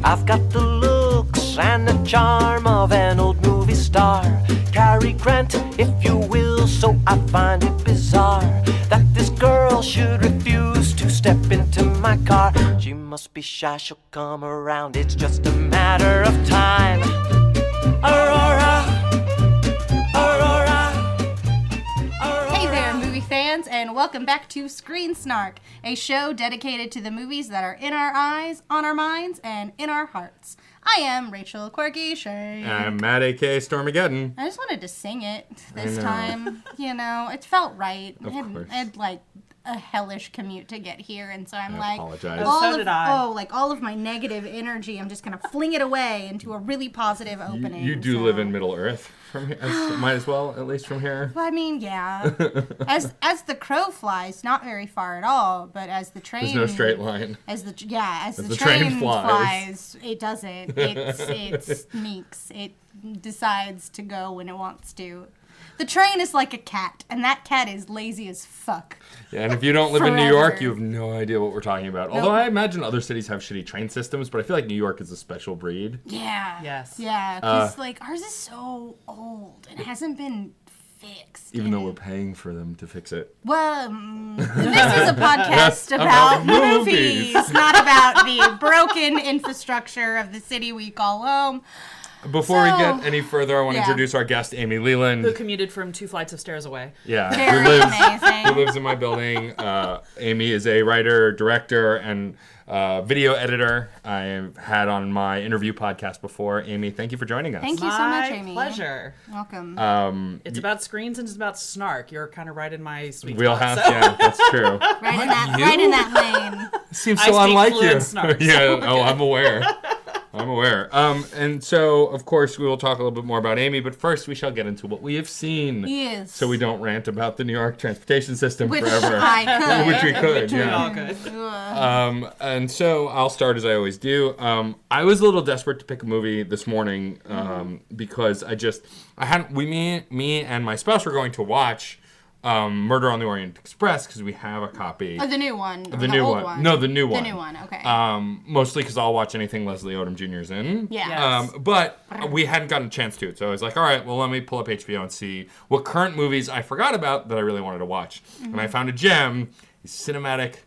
I've got the looks and the charm of an old movie star. Cary Grant, if you will, so I find it bizarre that this girl should refuse to step into my car. She must be shy, she'll come around, it's just a matter of time. Aurora, Aurora, Aurora. Hey there, movie fans, and welcome back to Screen Snark, a show dedicated to the movies that are in our eyes, on our minds, and in our hearts. I am Rachel Quirky Shank. I'm Matt, a.k.a. Stormageddon. I just wanted to sing it this time. You know, it felt right. Of course. I had like a hellish commute to get here, and so I'm I apologize. all of my negative energy, I'm just gonna fling it away into a really positive opening. You do live in Middle Earth from here, might as well, at least from here. I mean, yeah. As the crow flies, not very far at all, but as the train... There's no straight line. As the train flies, it doesn't. It sneaks. It decides to go when it wants to. The train is like a cat, and that cat is lazy as fuck. Yeah, and if you don't live in New York, you have no idea what we're talking about. Although I imagine other cities have shitty train systems, but I feel like New York is a special breed. Yeah. Yes. Yeah, because ours is so old and hasn't been fixed. Even though we're paying for them to fix it. Well, this is a podcast about movies, not about the broken infrastructure of the city we call home. Before we get any further, I want to introduce our guest, Amy Leland. Who commuted from 2 flights of stairs away. Yeah, Amazing. who lives in my building. Amy is a writer, director, and video editor. I've had on my interview podcast before. Amy, thank you for joining us. Thank you so much, Amy. My pleasure. Welcome. It's about screens and it's about snark. You're kind of right in my sweet Wheelhouse, spot. So. yeah, that's true. Right in that lane. Seems I so speak unlike fluent you. snark, Yeah, so oh, I'm aware. I'm aware. And so, of course, we will talk a little bit more about Amy, but first we shall get into what we have seen. Yes. So we don't rant about the New York transportation system Which forever. I could. Which we could, We yeah. all could. And so I'll start as I always do. I was a little desperate to pick a movie this morning because me and my spouse were going to watch Murder on the Orient Express because we have a copy. Oh, the new one. The new old one. No, the new one. The new one, okay. Mostly because I'll watch anything Leslie Odom Jr.'s in. Yeah. Yes. But we hadn't gotten a chance to. So I was like, all right, well, let me pull up HBO and see what current movies I forgot about that I really wanted to watch. And I found a gem, a cinematic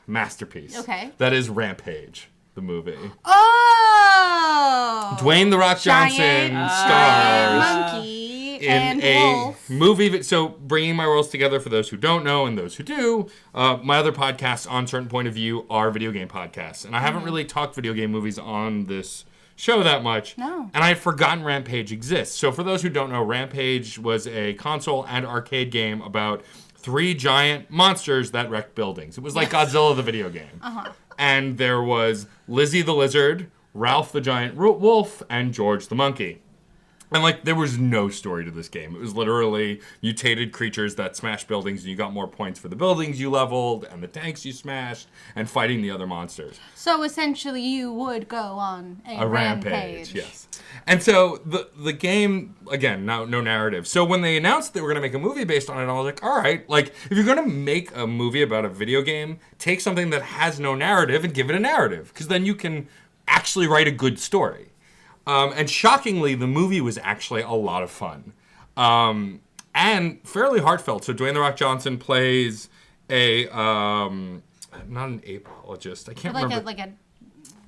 masterpiece. Okay. That is Rampage, the movie. Oh! Dwayne "The Rock" Johnson stars monkey in and a wolf. movie. So bringing my worlds together for those who don't know and those who do, my other podcasts on Certain Point of View are video game podcasts. And I haven't really talked video game movies on this show that much. No. And I had forgotten Rampage exists. So for those who don't know, Rampage was a console and arcade game about 3 giant monsters that wrecked buildings. It was like Godzilla the video game. And there was Lizzie the Lizard, Ralph the Giant Wolf, and George the Monkey. And, there was no story to this game. It was literally mutated creatures that smashed buildings, and you got more points for the buildings you leveled and the tanks you smashed and fighting the other monsters. So essentially you would go on a rampage. Yes. And so the game, again, no narrative. So when they announced they were going to make a movie based on it, I was like, all right, if you're going to make a movie about a video game, take something that has no narrative and give it a narrative, because then you can actually write a good story. And shockingly, the movie was actually a lot of fun. And fairly heartfelt. So Dwayne "The Rock" Johnson plays a, not an apologist, I can't remember.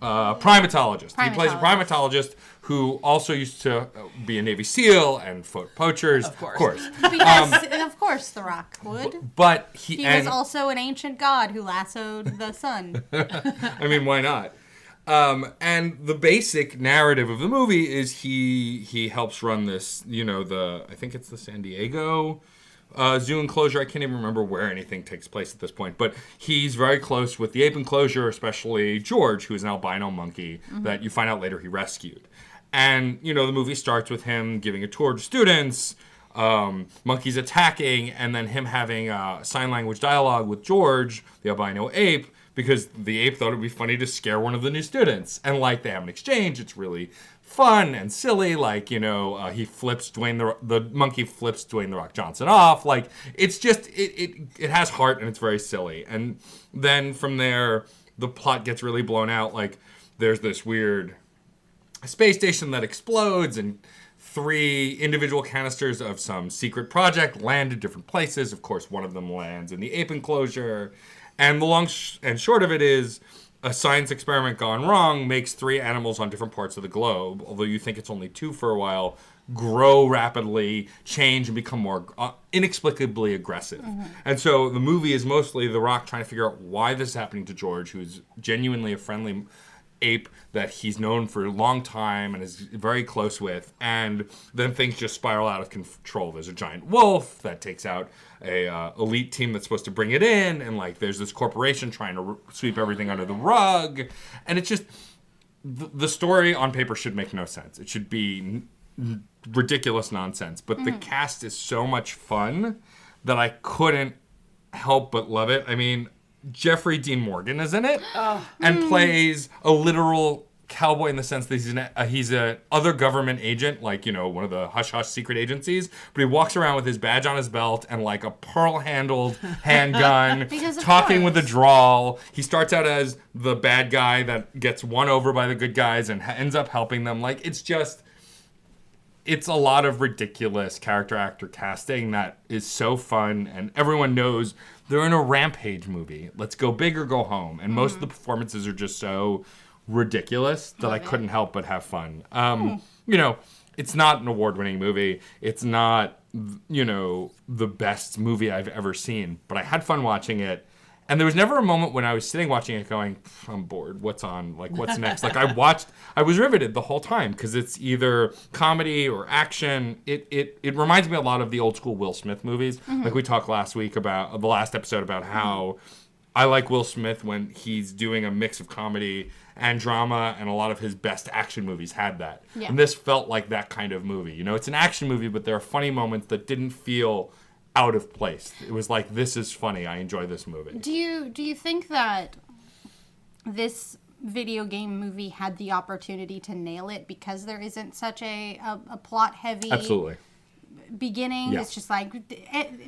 Primatologist. He plays a primatologist who also used to be a Navy SEAL and foot poachers. Of course. Because, of course, The Rock would. But He was also an ancient god who lassoed the sun. I mean, why not? And the basic narrative of the movie is he helps run this, I think it's the San Diego zoo enclosure. I can't even remember where anything takes place at this point, but he's very close with the ape enclosure, especially George, who is an albino monkey that you find out later he rescued. And, the movie starts with him giving a tour to students, monkeys attacking, and then him having sign language dialogue with George, the albino ape, because the ape thought it would be funny to scare one of the new students. And they have an exchange. It's really fun and silly. He flips the monkey flips Dwayne "The Rock" Johnson off. It's just, it has heart and it's very silly. And then from there, the plot gets really blown out. there's this weird space station that explodes, and 3 individual canisters of some secret project land in different places. Of course, one of them lands in the ape enclosure. And the long and short of it is, a science experiment gone wrong makes 3 animals on different parts of the globe, although you think it's only 2 for a while, grow rapidly, change, and become more inexplicably aggressive. And so the movie is mostly The Rock trying to figure out why this is happening to George, who's genuinely a friendly ape that he's known for a long time and is very close with, and then things just spiral out of control. There's a giant wolf that takes out a elite team that's supposed to bring it in, and like there's this corporation trying to sweep everything under the rug, and it's just the story on paper should make no sense. It should be ridiculous nonsense, but the cast is so much fun that I couldn't help but love it. I mean, Jeffrey Dean Morgan is in it and plays a literal cowboy in the sense that he's a other government agent, like, you know, one of the hush-hush secret agencies, but he walks around with his badge on his belt and like a pearl-handled handgun, talking with a drawl. He starts out as the bad guy that gets won over by the good guys and ends up helping them. Like, it's a lot of ridiculous character actor casting that is so fun, and everyone knows they're in a Rampage movie. Let's go big or go home. And most of the performances are just so ridiculous that I couldn't help but have fun. You know, it's not an award-winning movie. It's not, you know, the best movie I've ever seen, but I had fun watching it. And there was never a moment when I was sitting watching it going, I'm bored. What's on? Like, what's next? Like, I was riveted the whole time because it's either comedy or action. It reminds me a lot of the old school Will Smith movies. Like we talked last week about, the last episode about how I like Will Smith when he's doing a mix of comedy and drama, and a lot of his best action movies had that. Yeah. And this felt like that kind of movie. You know, it's an action movie, but there are funny moments that didn't feel out of place. It was like, this is funny. I enjoy this movie. Do you think that this video game movie had the opportunity to nail it because there isn't such a plot heavy Absolutely beginning? Yeah. It's just like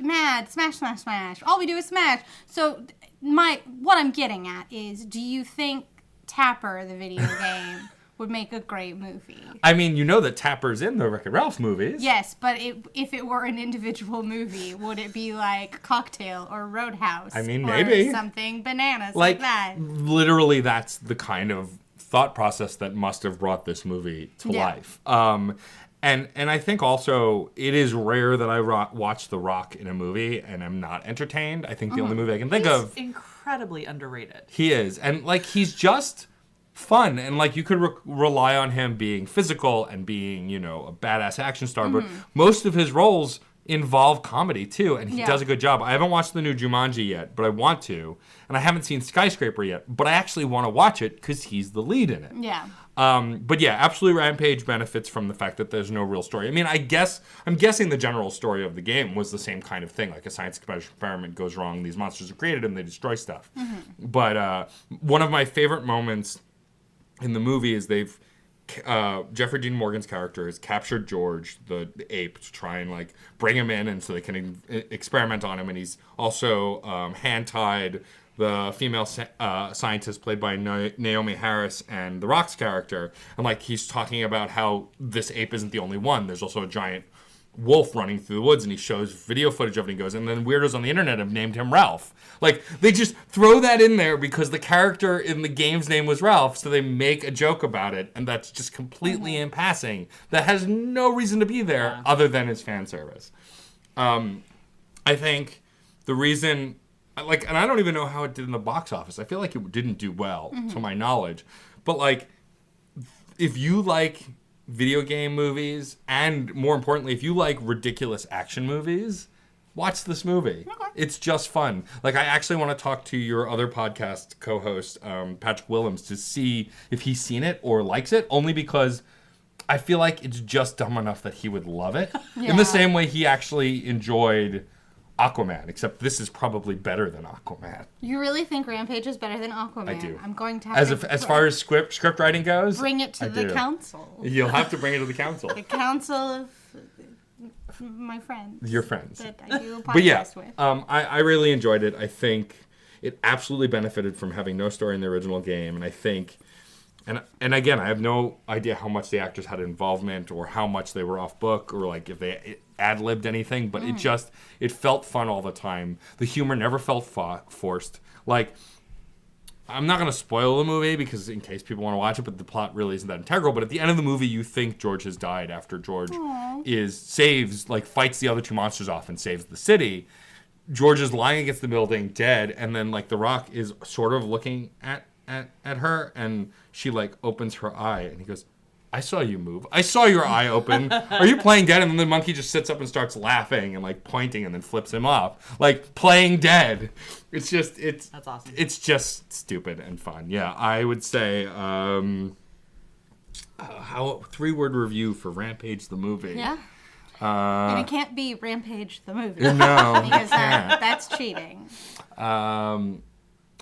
mad smash. All we do is smash. So what I'm getting at is, do you think Tapper, the video game, would make a great movie? I mean, you know that Tapper's in the Wreck-It Ralph movies. Yes, but if it were an individual movie, would it be like Cocktail or Roadhouse? I mean, or maybe. Something bananas like that. Literally, that's the kind of thought process that must have brought this movie to life. And I think also it is rare that I watch The Rock in a movie and I'm not entertained. I think the only movie I can think of... incredibly underrated. He is. And, like, he's just fun, and like you could rely on him being physical and being, you know, a badass action star, but most of his roles involve comedy too, and he does a good job. I haven't watched the new Jumanji yet, but I want to, and I haven't seen Skyscraper yet, but I actually want to watch it because he's the lead in it. Yeah. But yeah, absolutely, Rampage benefits from the fact that there's no real story. I mean, I'm guessing the general story of the game was the same kind of thing, like a science experiment goes wrong, these monsters are created, and they destroy stuff. But one of my favorite moments in the movie is Jeffrey Dean Morgan's character has captured George, the ape, to try and like bring him in, and so they can experiment on him. And he's also hand-tied the female scientist played by Naomi Harris and The Rock's character. And like he's talking about how this ape isn't the only one. There's also a giant wolf running through the woods, and he shows video footage of it and goes, and then weirdos on the internet have named him Ralph. Like, they just throw that in there because the character in the game's name was Ralph, so they make a joke about it, and that's just completely in passing. That has no reason to be there other than his fan service. I think the reason, like, and I don't even know how it did in the box office. I feel like it didn't do well, to my knowledge. But, like, if you like video game movies, and more importantly, if you like ridiculous action movies, watch this movie. Okay. It's just fun. Like, I actually want to talk to your other podcast co-host, Patrick Willems, to see if he's seen it or likes it, only because I feel like it's just dumb enough that he would love it. In the same way he actually enjoyed Aquaman, except this is probably better than Aquaman. You really think Rampage is better than Aquaman? I do. I'm going to have as far as script writing goes, bring it to the council. You'll have to bring it to the council. The council of my friends. Your friends. That I do a podcast but yeah, with. I really enjoyed it. I think it absolutely benefited from having no story in the original game, and I think And again, I have no idea how much the actors had involvement or how much they were off book or like if they ad-libbed anything, but it felt fun all the time. The humor never felt forced. Like, I'm not going to spoil the movie because in case people want to watch it, but the plot really isn't that integral. But at the end of the movie, you think George has died after George fights the other two monsters off and saves the city. George is lying against the building, dead, and then like The Rock is sort of looking at her, and she like opens her eye, and he goes, "I saw you move. I saw your eye open. Are you playing dead?" And then the monkey just sits up and starts laughing and like pointing, and then flips him off, like playing dead. That's awesome. It's just stupid and fun. Yeah, I would say how 3-word review for Rampage the movie. Yeah. And it can't be Rampage the movie. No, because that's cheating. I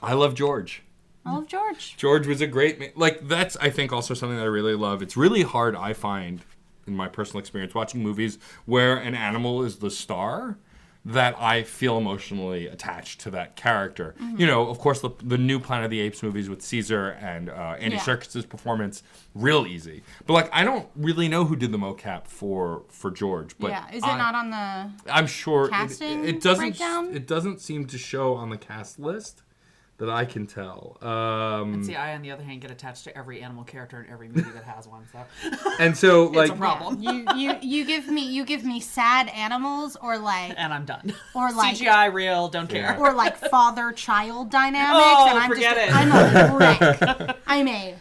love George. I love George. George was a great like that's I think also something that I really love. It's really hard, I find, in my personal experience watching movies where an animal is the star, that I feel emotionally attached to that character. Mm-hmm. You know, of course, the new Planet of the Apes movies with Caesar and Andy Serkis's performance, real easy. But like, I don't really know who did the mocap for George. But is it not on the? I'm sure casting it doesn't. breakdown? It doesn't seem to show on the cast list that I can tell. And see, I, on the other hand, get attached to every animal character in every movie that has one. So, and so like, it's a problem. You give me sad animals or like, and I'm done. Or like CGI real, don't care. Or like father-child dynamics. Oh, and I'm forget it. I'm a wreck. I'm a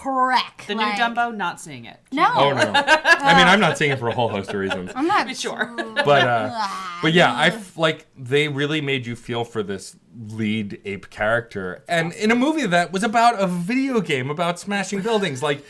wreck. The new Dumbo, not seeing it. No. Oh no. I mean, I'm not seeing it for a whole host of reasons. I'm not sure. But yeah, they really made you feel for this lead ape character, and in a movie that was about a video game about smashing buildings. Like,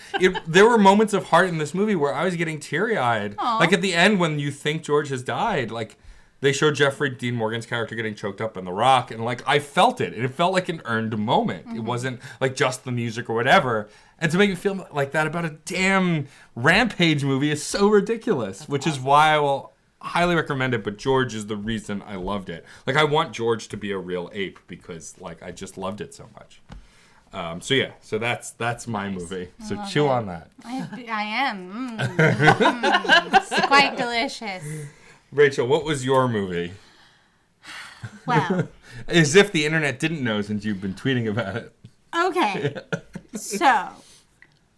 there were moments of heart in this movie where I was getting teary-eyed. Aww. Like at the end when you think George has died, like they showed Jeffrey Dean Morgan's character getting choked up in The Rock, and like I felt it, and it felt like an earned moment. Mm-hmm. It wasn't like just the music or whatever. And to make me feel like that about a damn Rampage movie is so ridiculous, which is why I will highly recommend it, but George is the reason I loved it. Like, I want George to be a real ape because, like, I just loved it so much. So that's my movie. So chew on that. I am. It's quite delicious. Rachel, what was your movie? Well. As if the internet didn't know since you've been tweeting about it. Okay. So,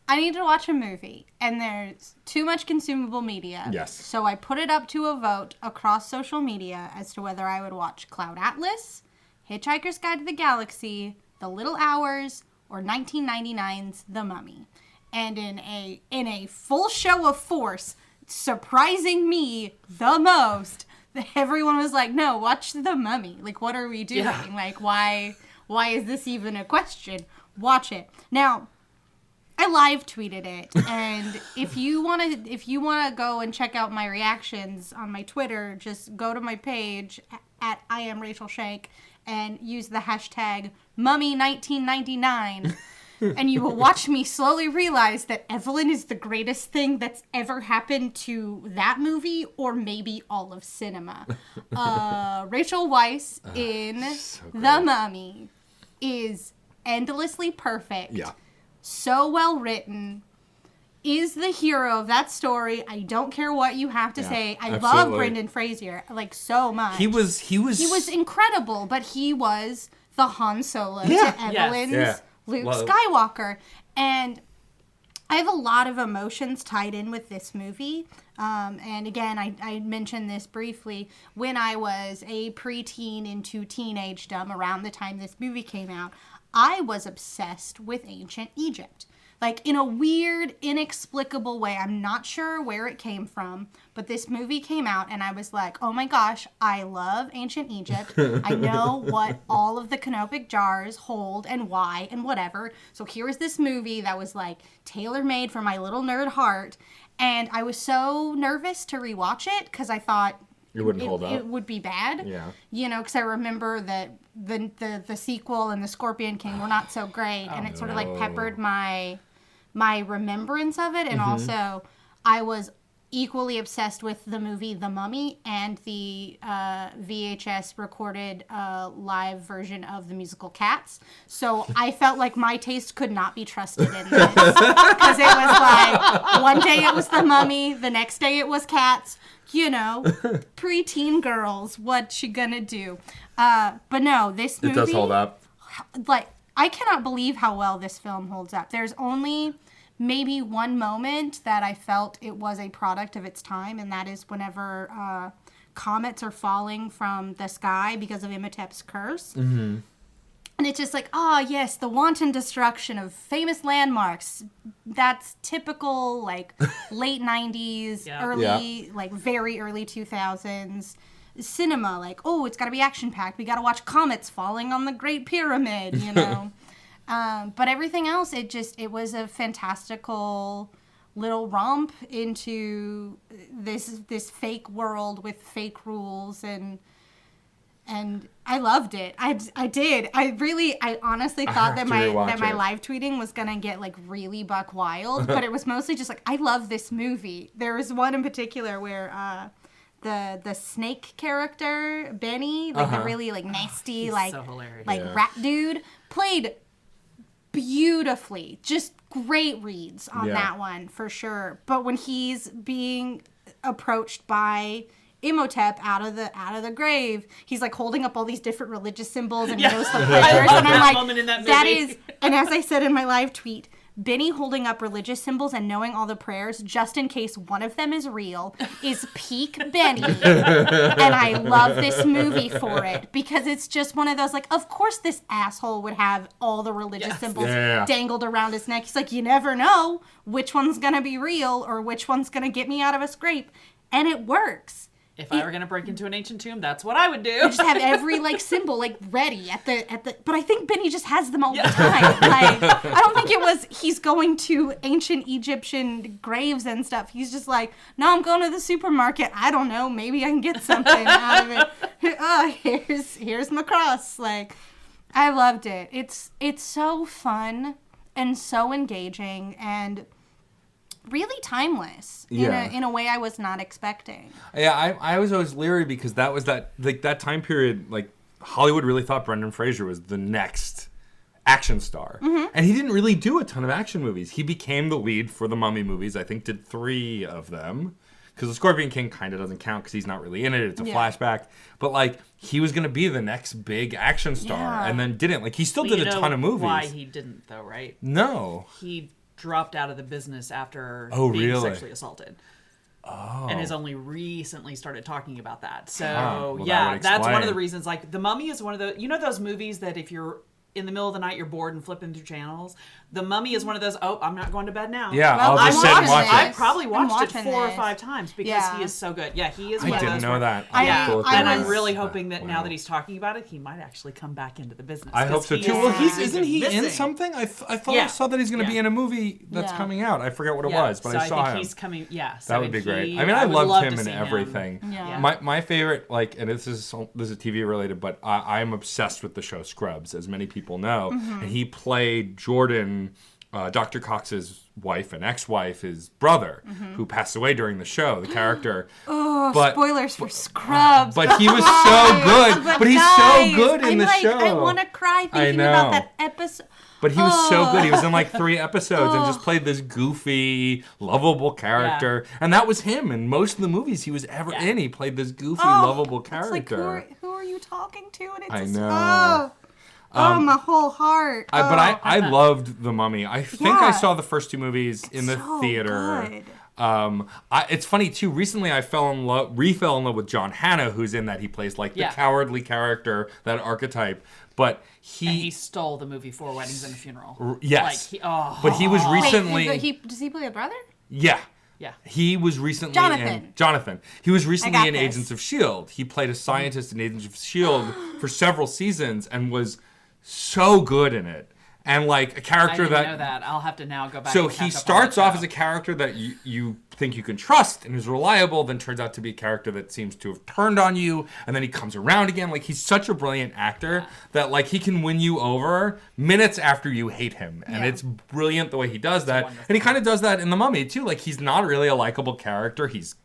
I need to watch a movie, and there's too much consumable media. Yes. So I put it up to a vote across social media as to whether I would watch Cloud Atlas, Hitchhiker's Guide to the Galaxy, The Little Hours, or 1999's The Mummy. And in a full show of force, surprising me the most, everyone was like, "No, watch The Mummy. Like, what are we doing? Yeah. Like, why is this even a question? Watch it." Now, I live tweeted it, and if you wanna go and check out my reactions on my Twitter, just go to my page at I am Rachel Shank and use the hashtag Mummy1999, and you will watch me slowly realize that Evelyn is the greatest thing that's ever happened to that movie, or maybe all of cinema. Rachel Weisz in The Mummy is endlessly perfect. Yeah. So well written, is the hero of that story. I don't care what you have to say. I love Brendan Fraser like so much. He was incredible, but he was the Han Solo to Evelyn's Luke Skywalker. And I have a lot of emotions tied in with this movie. And again, I mentioned this briefly. When I was a preteen into teenagedom around the time this movie came out, I was obsessed with ancient Egypt. Like, in a weird, inexplicable way. I'm not sure where it came from, but this movie came out and I was like, oh my gosh, I love ancient Egypt. I know what all of the canopic jars hold and why and whatever. So here is this movie that was like tailor-made for my little nerd heart. And I was so nervous to rewatch it because I thought it wouldn't hold up. It would be bad. Yeah. You know, because I remember that the sequel and the Scorpion King were not so great, and it sort of like peppered my remembrance of it, and also I was equally obsessed with the movie The Mummy and the VHS recorded live version of the musical Cats. So I felt like my taste could not be trusted in this. Because it was like, one day it was The Mummy, the next day it was Cats. You know, preteen girls, what you gonna do? But no, this movie... It does hold up. Like, I cannot believe how well this film holds up. There's only maybe one moment that I felt it was a product of its time, and that is whenever comets are falling from the sky because of Imhotep's curse. Mm-hmm. And it's just like, yes, the wanton destruction of famous landmarks. That's typical, like, late 90s, very early 2000s cinema. Like, it's got to be action-packed. We got to watch comets falling on the Great Pyramid, you know. But everything else, it was a fantastical little romp into this fake world with fake rules, and I loved it. I did. I honestly thought that my live tweeting was gonna get like really buck wild, but it was mostly just like, I love this movie. There was one in particular where the snake character Benny, like the really like nasty rat dude, played beautifully. Just great reads on that one for sure. But when he's being approached by Imhotep out of the grave, he's like holding up all these different religious symbols and he knows the prayers, and I'm like, that is, and as I said in my live tweet, Benny holding up religious symbols and knowing all the prayers just in case one of them is real is peak Benny. And I love this movie for it, because it's just one of those, like, of course this asshole would have all the religious symbols dangled around his neck. He's like, you never know which one's gonna be real or which one's gonna get me out of a scrape. And it works. If I were gonna break into an ancient tomb, that's what I would do. You just have every like symbol like ready at the. But I think Benny just has them all the time. Like, I don't think it was he's going to ancient Egyptian graves and stuff. He's just like, no, I'm going to the supermarket. I don't know, maybe I can get something out of it. Here's my cross. Like, I loved it. It's so fun and so engaging and really timeless in a way I was not expecting. Yeah, I was always leery because that was that time period, like, Hollywood really thought Brendan Fraser was the next action star. Mm-hmm. And he didn't really do a ton of action movies. He became the lead for the Mummy movies. I think did 3 of them. Because the Scorpion King kind of doesn't count because he's not really in it. It's a flashback. But, like, he was going to be the next big action star and then didn't. Like, he still did a ton of movies. Why he didn't, though, right? No. He dropped out of the business after being sexually assaulted. Oh. And has only recently started talking about that. So, that's one of the reasons. Like, The Mummy is one of the... You know those movies that if you're in the middle of the night, you're bored and flipping through channels? The Mummy is one of those, I'm not going to bed now. Yeah, well, I'll just sit and watch it. I probably watched it 4 or 5 times because he is so good. Yeah, he is one of those. I didn't know that. And I'm really hoping that now that he's talking about it, he might actually come back into the business. I hope so too. Well, isn't he in something? I thought I saw that he's going to be in a movie that's coming out. I forget what it was, but I saw him. He's coming. Yeah, that would be great. I mean, I loved him in everything. My favorite, like, and this is TV related, but I'm obsessed with the show Scrubs, as many people know. And he played Jordan, Dr. Cox's wife and ex-wife, his brother, who passed away during the show, the character. Spoilers for Scrubs. But he was so good. But he's so good in the show. I want to cry thinking about that episode. But he was so good. He was in like 3 episodes and just played this goofy, lovable character. Yeah. And that was him in most of the movies he was ever in. He played this goofy, lovable character. Like, who are you talking to? And it's I know. My whole heart. But I loved The Mummy. I think I saw the first 2 movies in the theater. Good. It's funny too. Recently, I fell in love with John Hannah, who's in that. He plays like the cowardly character, that archetype. But he stole the movie 4 Weddings and a Funeral. Yes, but he was recently. Wait, does he play a brother? Yeah. Yeah. He was recently Jonathan. He was recently in Agents of S.H.I.E.L.D. He played a scientist in Agents of S.H.I.E.L.D. for several seasons and was so good in it. And like a character I didn't know that. I'll have to now go back. So and he catch up on starts that off show. as a character that you think you can trust and is reliable, then turns out to be a character that seems to have turned on you, and then he comes around again. Like, he's such a brilliant actor that like he can win you over minutes after you hate him. And it's brilliant the way he does that. wonderful. And he kind of does that in The Mummy too. Like, he's not really a likable character. He's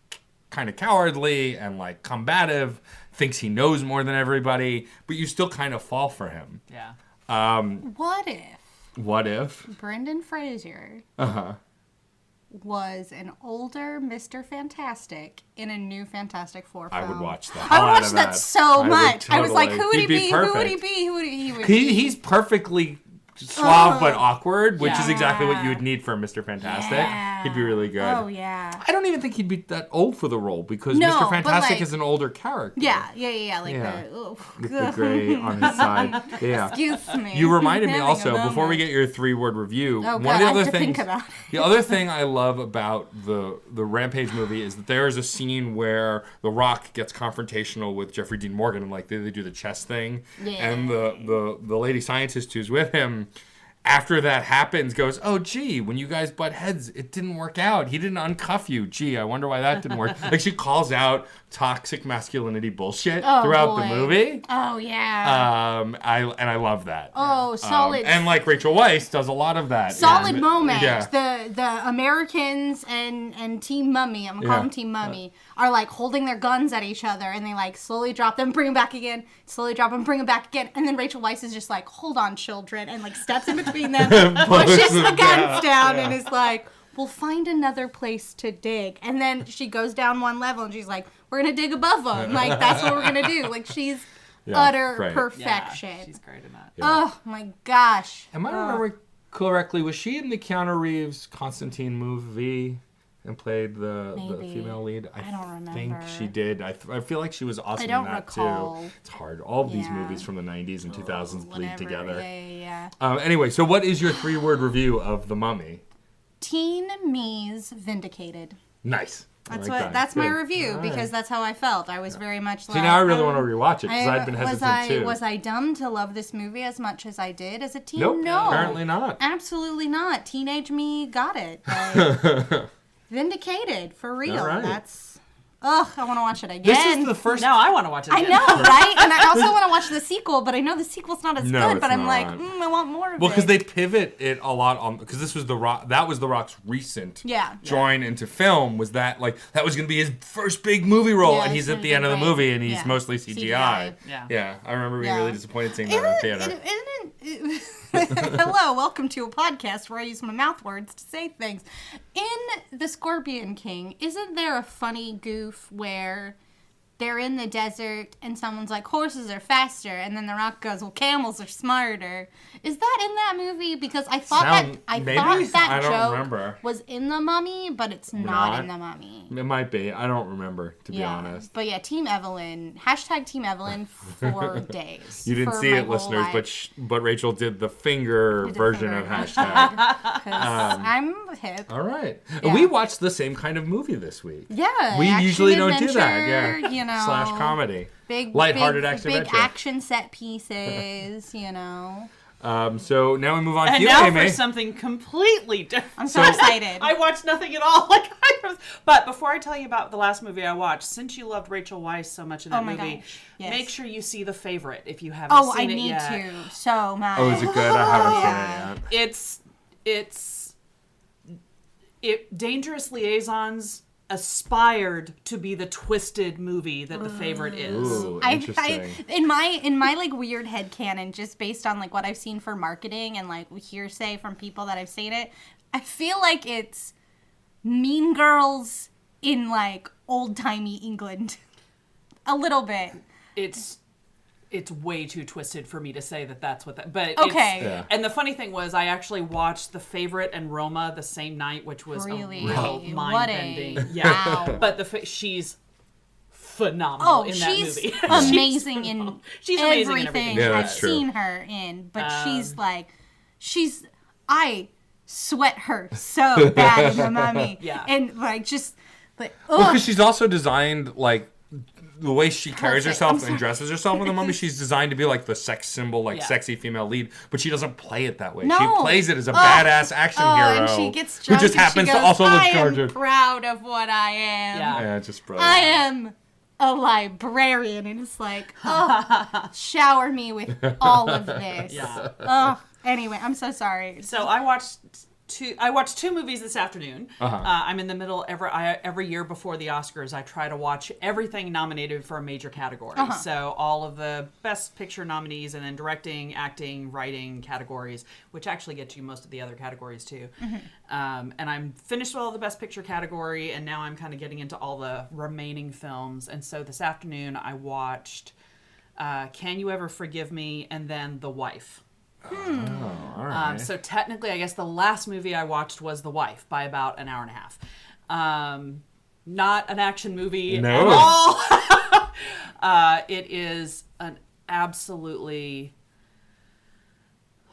kind of cowardly and like combative, thinks he knows more than everybody, but you still kind of fall for him. Yeah. What if What if? Brendan Fraser was an older Mr. Fantastic in a new Fantastic Four film? I would watch that. I would watch that so much. I was like, who would he He'd be be? Who would he perfect. be? Who would he would be? He's perfectly suave but awkward, which is Yeah. exactly what you would need for Mr. Fantastic. Yeah. He'd be really good. Oh, yeah. I don't even think he'd be that old for the role because No, Mr. but, Fantastic like- is an older character. Yeah. Like Yeah. the... With the gray on his side. Yeah. Excuse me. You reminded me Having a also, before we moment. get your 3-word review, Oh, one God, of the I other have to things, think about it. the other thing I love about the Rampage movie is that there is a scene where The Rock gets confrontational with Jeffrey Dean Morgan, and like they do the chess thing, and the lady scientist who's with him, after that happens, goes, oh, gee, when you guys butt heads, it didn't work out. He didn't uncuff you. Gee, I wonder why that didn't work. Like, she calls out toxic masculinity bullshit throughout the boy. movie. Oh, yeah. I love that. Oh, solid. And like Rachel Weisz does a lot of that. Solid And- moment. Yeah. The Americans and Team Mummy, I'm gonna call them Team Mummy, are like holding their guns at each other, and they like slowly drop them, bring them back again, slowly drop them, bring them back again, and then Rachel Weisz is just like, hold on, children, and like steps in between them, pushes the guns down, and is like, we'll find another place to dig. And then she goes down one level, and she's like, we're gonna dig above them. Like, that's what we're gonna do. Like, she's utter great. Yeah, perfection. she's great in that. Oh my gosh. Am I remembering correctly? Was she in the Keanu Reeves Constantine movie and played the Maybe. female lead? I don't think remember. she did. I feel like she was awesome don't in that recall. too. It's hard. All of these Yeah. movies from the 90s and 2000s bleed Whatever. together. Yeah. Anyway, so what is your 3-word review of The Mummy? Teen me's vindicated. Nice. I That's like what. That's my Good. review All because right. that's how I felt. I was very much like. See, now I really want to rewatch it because I've been hesitant too. Was I dumb to love this movie as much as I did as a teen? Nope, No, apparently not. Absolutely not. Teenage me got it. Like, vindicated for real. All right. That's. Ugh, I want to watch it again. This is the first. Now I want to watch it I again. know, right? And I also want to watch the sequel, but I know the sequel's not as No, good. it's But I'm like, not. I want more of Well, it. because they pivot it a lot on because this was The Rock. That was The Rock's recent join into film. Was that like that was going to be his first big movie role, Yeah, and it's he's at gonna the be end of the great. movie, and he's Yeah. mostly CGI. Yeah. I remember being Yeah. really disappointed seeing that in the theater. Hello, welcome to a podcast where I use my mouth words to say things. In The Scorpion King, isn't there a funny goof where they're in the desert and someone's like, horses are faster, and then The Rock goes, well, camels are smarter. Is that in that movie? Because I thought Maybe? that I don't joke remember. was in The Mummy, but it's not in The Mummy. It might be. I don't remember, to be honest. But yeah, Team Evelyn, hashtag Team Evelyn for days. You didn't for see my it, whole listeners, life. but Rachel did the finger Did the version finger of hashtag. 'Cause I'm hip. All right. Yeah. We watched the same kind of movie this week. Yeah, We action usually don't do that. adventure, Yeah. You know, Slash comedy. big Lighthearted big, action big adventure. action set pieces. You know, So now we move on to And you, now Amy. for something completely different. I'm so excited. I watched nothing at all. But before I tell you about the last movie I watched, since you loved Rachel Weisz so much in that movie, gosh, yes. make sure you see The Favorite if you haven't Oh, I seen it need yet. to so much. Oh, is it good? I haven't seen it yet. Dangerous Liaisons aspired to be the twisted movie that The Favorite is. Ooh, interesting. in my like weird headcanon, just based on like what I've seen for marketing and like hearsay from people that I've seen it, I feel like it's Mean Girls in like old-timey England. A little bit. It's way too twisted for me to say that that's what that. But Okay. Yeah. And the funny thing was, I actually watched The Favorite and Roma the same night, which was Really? a real What mind-bending. a- Yeah. Wow. But she's phenomenal in that she's movie. amazing in She's amazing in everything everything. Yeah, I've that's true. seen her in. But I sweat her so bad in The Mummy. Yeah. And like just like Well, ugh. because she's also designed like the way she carries Perfect. herself and dresses herself in the Mummy, she's designed to be like the sex symbol, like sexy female lead, but she doesn't play it that way. No. She plays it as a badass action hero and she gets who drunk just and happens she to goes, also look I am gorgeous. proud of what I am. Yeah, just brilliant. I am a librarian, and it's like, oh, shower me with all of this. Yeah. Oh, anyway, I'm so sorry. So I watched two movies this afternoon. I'm in the middle every year before the Oscars. I try to watch everything nominated for a major category. So all of the Best Picture nominees, and then directing, acting, writing categories, which actually get you most of the other categories too. And I'm finished with all the Best Picture category, and now I'm kind of getting into all the remaining films. And so this afternoon I watched Can You Ever Forgive Me, and then The Wife. Oh, all right. So technically, I guess the last movie I watched was The Wife by about an hour and a half. Not an action movie at all. It is an absolutely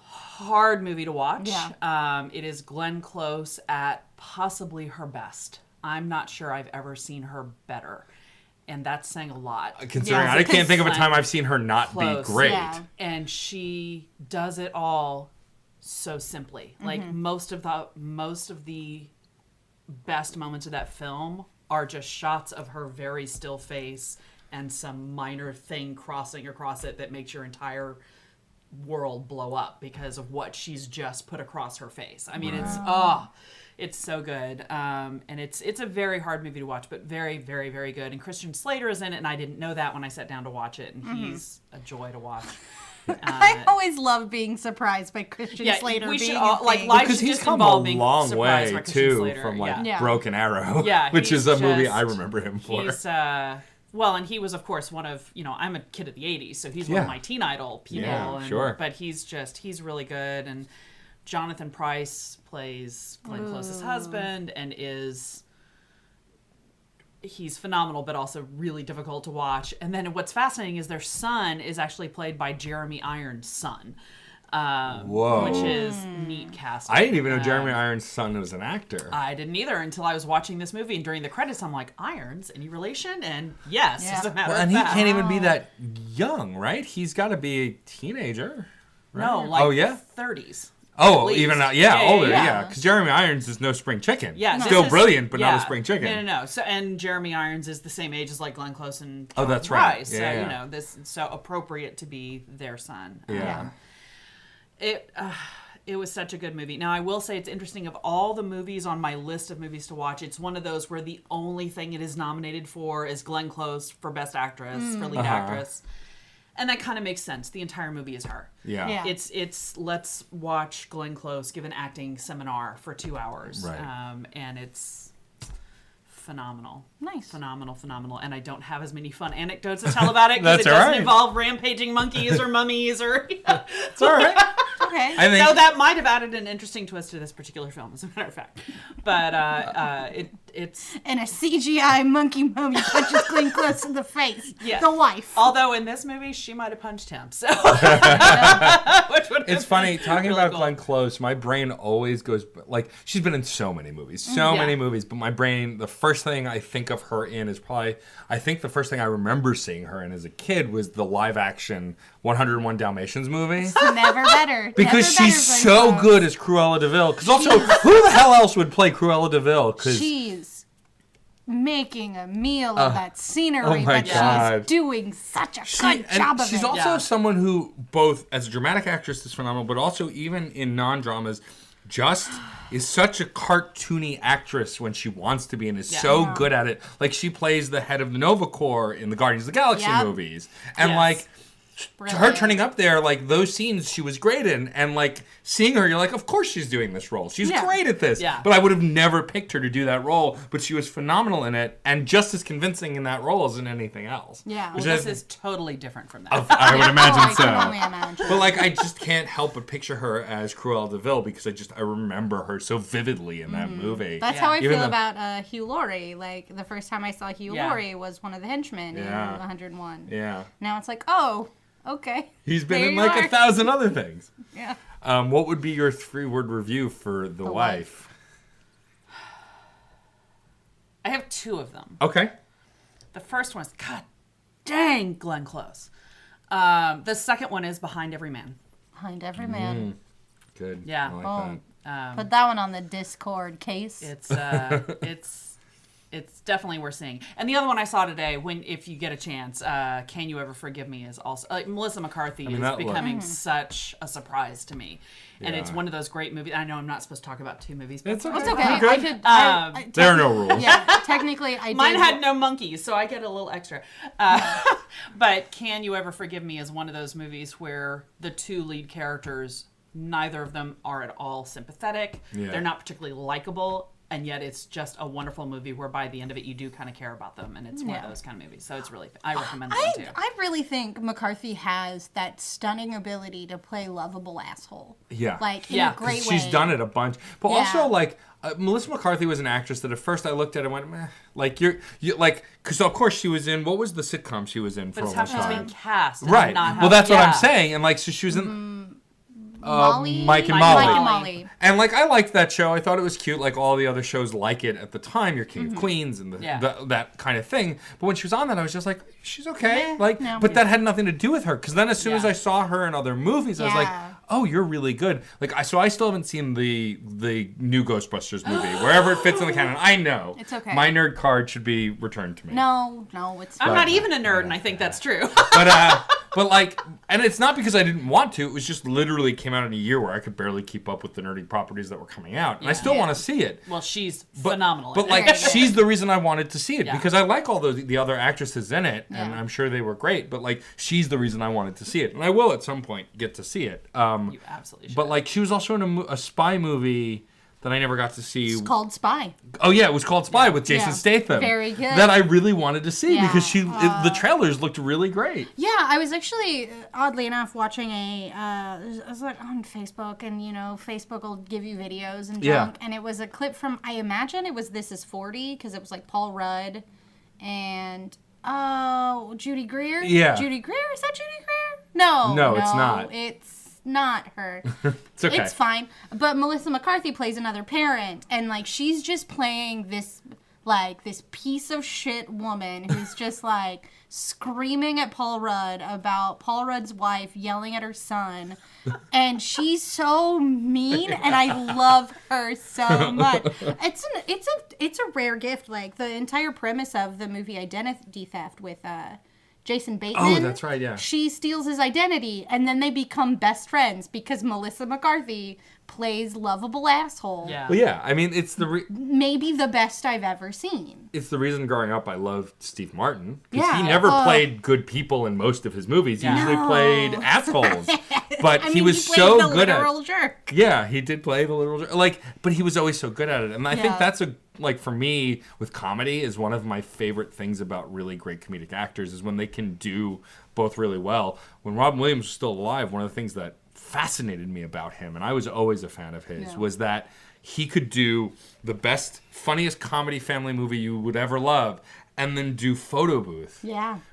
hard movie to watch. Yeah. It is Glenn Close at possibly her best. I'm not sure I've ever seen her better. And that's saying a lot. Considering I can't think of a time I've seen her not be great. Yeah. And she does it all so simply. Like most of the best moments of that film are just shots of her very still face and some minor thing crossing across it that makes your entire world blow up because of what she's just put across her face. I mean, it's so good. And it's a very hard movie to watch, but very, very, very good. And Christian Slater is in it, and I didn't know that when I sat down to watch it, and he's a joy to watch. I always love being surprised by Christian Slater. We should being all, a like thing. life Because should he's just come a involve being long surprised way by Christian too Slater. from like Yeah. Broken Arrow, Yeah, which he's is a movie just- I remember him for. He's well, and he was of course one of I'm a kid of the '80s, so he's one of my teen idol people. Yeah, and, sure. But he's really good, and Jonathan Pryce plays Glenn Close's husband, and he's phenomenal, but also really difficult to watch. And then what's fascinating is their son is actually played by Jeremy Irons' son. Whoa. Which is neat casting. I didn't even know Jeremy Irons' son was an actor. I didn't either until I was watching this movie, and during the credits, I'm like, Irons, any relation? And yes, as a matter Well, of and he fact. can't even be that young, right? He's got to be a teenager. Right? No, like 30s. 30s. Oh, At least. even older, Yeah. Because Jeremy Irons is no spring chicken. Yeah, this still is- brilliant, but not yeah. a spring chicken. No. So, and Jeremy Irons is the same age as like Glenn Close and Oh, that's Jonathan right. Pryce. Yeah, so yeah. this so appropriate to be their son. Yeah. It was such a good movie. Now, I will say it's interesting. Of all the movies on my list of movies to watch, it's one of those where the only thing it is nominated for is Glenn Close for Best Actress, for Lead Actress. And that kind of makes sense. The entire movie is her. Yeah. It's let's watch Glenn Close give an acting seminar for 2 hours. Right. And it's phenomenal. Nice. Phenomenal. And I don't have as many fun anecdotes to tell about it because That's it doesn't all right. involve rampaging monkeys or mummies or... It's all right. Okay. I think So that might have added an interesting twist to this particular film, as a matter of fact. But it's... And a CGI monkey mummy punches Glenn Close in the face. Yeah. The wife. Although in this movie, she might have punched him. So Which would have it's funny been talking really about cool. Glenn Close. My brain always goes like she's been in so many movies, Yeah. many movies. But my brain, the first thing I think of her in is probably I think the first thing I remember seeing her in as a kid was the live action 101 Dalmatians movie. Never better. Because Never she's better, so Glenn Close. good as Cruella de Vil. Because also, who the hell else would play Cruella de Vil? Because She's making a meal of that scenery, oh my but God. she's doing such a good job of she's it. also Yeah. someone who, both as a dramatic actress, is phenomenal, but also even in non-dramas, just is such a cartoony actress when she wants to be and is so good at it. Like, she plays the head of the Nova Corps in the Guardians of the Galaxy Yep. movies. And, Yes. like, her Brilliant. turning up there, like, those scenes she was great in. And, like, seeing her, you're like, of course she's doing this role. She's Yeah. great at this. Yeah. But I would have never picked her to do that role. But she was phenomenal in it and just as convincing in that role as in anything else. Yeah. Well, Which this I- is totally different from that. I would imagine I so. can only imagine. But like, I just can't help but picture her as Cruella de Vil because I remember her so vividly in that movie. That's Yeah. how I Even feel though- about Hugh Laurie. Like, the first time I saw Hugh Yeah. Laurie was one of the henchmen in Yeah. 101. Yeah, Now it's like, oh, okay. he's been There in you like are. 1,000 other things. Yeah. What would be your 3-word review for The Wife? I have two of them. Okay. The first one is, God dang, Glenn Close. The second one is Behind Every Man. Behind Every Man. Good. Yeah. I like that. Put that one on the Discord case. It's definitely worth seeing. And the other one I saw today, if you get a chance, Can You Ever Forgive Me, is also Melissa McCarthy is becoming such a surprise to me. And it's one of those great movies. I know I'm not supposed to talk about 2 movies, but It's okay. It's okay. I could. There are no rules. Yeah, technically, I did. mine had no monkeys, so I get a little extra. But Can You Ever Forgive Me is one of those movies where the 2 lead characters, neither of them are at all sympathetic. Yeah. They're not particularly likable. And yet it's just a wonderful movie where by the end of it you do kind of care about them, and it's one of those kind of movies. So it's really, I recommend that one too. I really think McCarthy has that stunning ability to play lovable asshole. Yeah. Like, in a great way. She's done it a bunch. But Yeah. also, like, Melissa McCarthy was an actress that at first I looked at and went, meh. Like, you like, because of course she was in, what was the sitcom she was in for a long But it's how she's time? being cast. And Right. Not how, Well, that's what I'm saying. And, like, so she was in... Molly? Mike and Mike Molly. and Molly. And, like, I liked that show. I thought it was cute, like all the other shows like it at the time, Your King of Queens and that kind of thing. But when she was on that, I was just like, she's okay. But that had nothing to do with her. Because then as soon as I saw her in other movies, I was like, oh, you're really good. Like, so I still haven't seen the new Ghostbusters movie. Wherever it fits in the canon. I know. It's okay. My nerd card should be returned to me. No, it's I'm not even a nerd, and I think that's true. But like, and it's not because I didn't want to. It was just literally came out in a year where I could barely keep up with the nerdy properties that were coming out, and I still want to see it. Well, she's phenomenal. But like, she's the reason I wanted to see it Yeah. because I like all the other actresses in it, and I'm sure they were great. But like, she's the reason I wanted to see it, and I will at some point get to see it. You absolutely should. But like, she was also in a spy movie that I never got to see. It's called Spy. Oh yeah, it was called Spy with Jason Statham. Very good. That I really wanted to see because Yeah. the trailers looked really great. Yeah, I was actually, oddly enough, watching I was like on Facebook, and Facebook will give you videos and junk, and it was a clip from, I imagine it was This Is 40, because it was like Paul Rudd and, Judy Greer? Yeah. Judy Greer? Is that Judy Greer? No, it's not. It's not her. It's okay. It's fine. But Melissa McCarthy plays another parent, and like she's just playing this piece of shit woman who's just like screaming at Paul Rudd about Paul Rudd's wife yelling at her son, and she's so mean, and I love her so much. It's a rare gift. Like the entire premise of the movie Identity Theft with Jason Bateman. Oh, that's right, yeah. She steals his identity, and then they become best friends because Melissa McCarthy plays lovable asshole. Yeah. Well, yeah. I mean, it's Maybe the best I've ever seen. it's the reason growing up I loved Steve Martin because Yeah. he never played good people in most of his movies. He usually played assholes, but he was played so the good at. literal jerk. Yeah, he did play the literal jerk. Like, but he was always so good at it, and I think that's for me with comedy is one of my favorite things about really great comedic actors is when they can do both really well. When Robin Williams was still alive, one of the things that fascinated me about him, and I was always a fan of his, was that he could do the best, funniest comedy family movie you would ever love, and then do Photo Booth,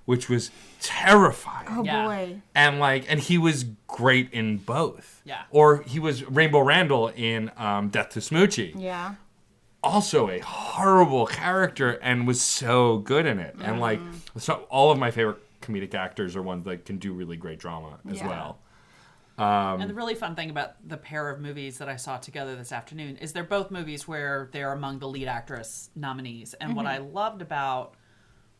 which was terrifying. Oh boy! And he was great in both. Yeah. Or he was Rainbow Randall in Death to Smoochie. Yeah. Also a horrible character and was so good in it. And like, so all of my favorite comedic actors are ones that can do really great drama as well. And the really fun thing about the pair of movies that I saw together this afternoon is they're both movies where they're among the lead actress nominees. And what I loved about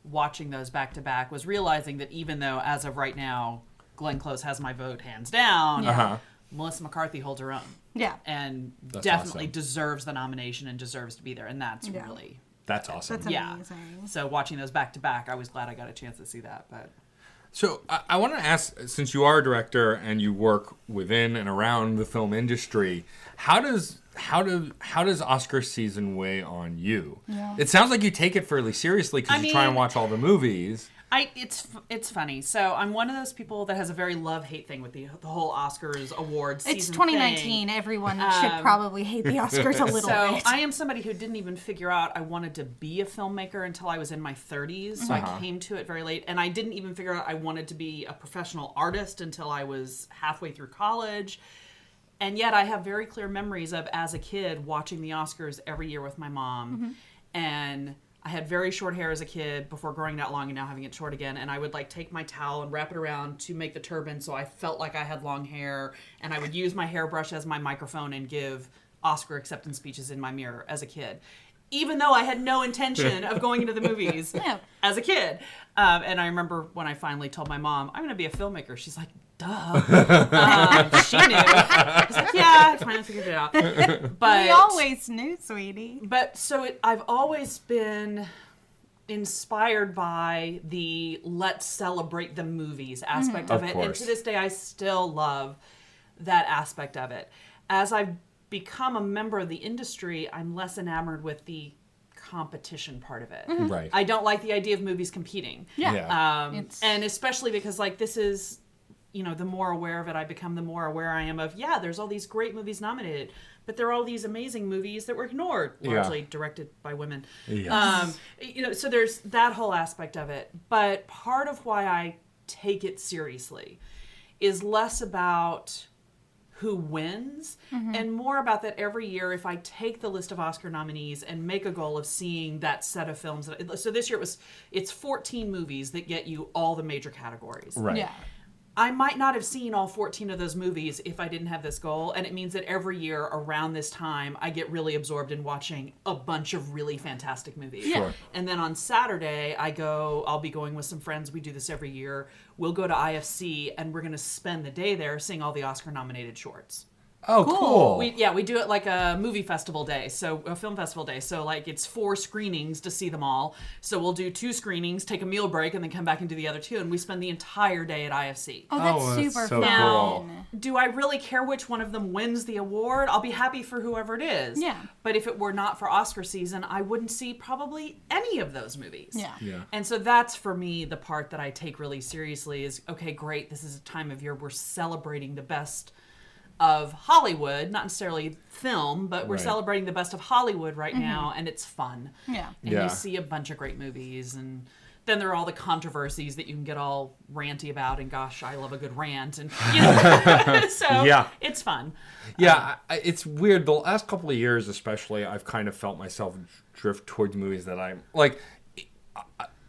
watching those back to back was realizing that even though as of right now Glenn Close has my vote hands down, Melissa McCarthy holds her own. Yeah. And That's definitely awesome. deserves the nomination and deserves to be there. And that's really... That's awesome. That's amazing. So watching those back to back, I was glad I got a chance to see that. But So I want to ask, since you are a director and you work within and around the film industry, how does Oscar season weigh on you? Yeah. It sounds like you take it fairly seriously because you try and watch all the movies. It's funny. So I'm one of those people that has a very love-hate thing with the whole Oscars awards season It's 2019. thing. Everyone should probably hate the Oscars a little so bit. I am somebody who didn't even figure out I wanted to be a filmmaker until I was in my 30s. So I came to it very late. And I didn't even figure out I wanted to be a professional artist until I was halfway through college. And yet I have very clear memories of, as a kid, watching the Oscars every year with my mom. And I had very short hair as a kid before growing that long and now having it short again. And I would like take my towel and wrap it around to make the turban so I felt like I had long hair. And I would use my hairbrush as my microphone and give Oscar acceptance speeches in my mirror as a kid. Even though I had no intention of going into the movies as a kid. And I remember when I finally told my mom, I'm going to be a filmmaker. She's like, duh. She knew. I was like, yeah, I finally figured it out. But we always knew, sweetie. But so I've always been inspired by the let's celebrate the movies aspect of it. And to this day, I still love that aspect of it. As I've become a member of the industry, I'm less enamored with the competition part of it. Right. I don't like the idea of movies competing. And especially because like this is, you know, the more aware of it I become, the more aware I am of, there's all these great movies nominated, but there are all these amazing movies that were ignored, largely directed by women. Yes. You know, so there's that whole aspect of it. But part of why I take it seriously is less about who wins and more about that every year if I take the list of Oscar nominees and make a goal of seeing that set of films. So this year it's 14 movies that get you all the major categories. Right. Yeah. I might not have seen all 14 of those movies if I didn't have this goal. And it means that every year around this time, I get really absorbed in watching a bunch of really fantastic movies. Yeah. Sure. And then on Saturday, I'll be going with some friends. We do this every year. We'll go to IFC and we're going to spend the day there seeing all the Oscar nominated shorts. Oh, cool. We do it like a movie festival day, so a film festival day. So like it's 4 screenings to see them all. So we'll do 2 screenings, take a meal break, and then come back and do the other 2. And we spend the entire day at IFC. Oh, that's super so fun. cool. Do I really care which one of them wins the award? I'll be happy for whoever it is. Yeah. But if it were not for Oscar season, I wouldn't see probably any of those movies. Yeah. And so that's for me the part that I take really seriously is, okay, great, this is a time of year we're celebrating the best of Hollywood, not necessarily film, but we're celebrating the best of Hollywood right now, and it's fun. Yeah. And you see a bunch of great movies, and then there are all the controversies that you can get all ranty about, and gosh, I love a good rant, and you know, so it's fun. Yeah, it's weird. The last couple of years, especially, I've kind of felt myself drift towards movies that I'm like.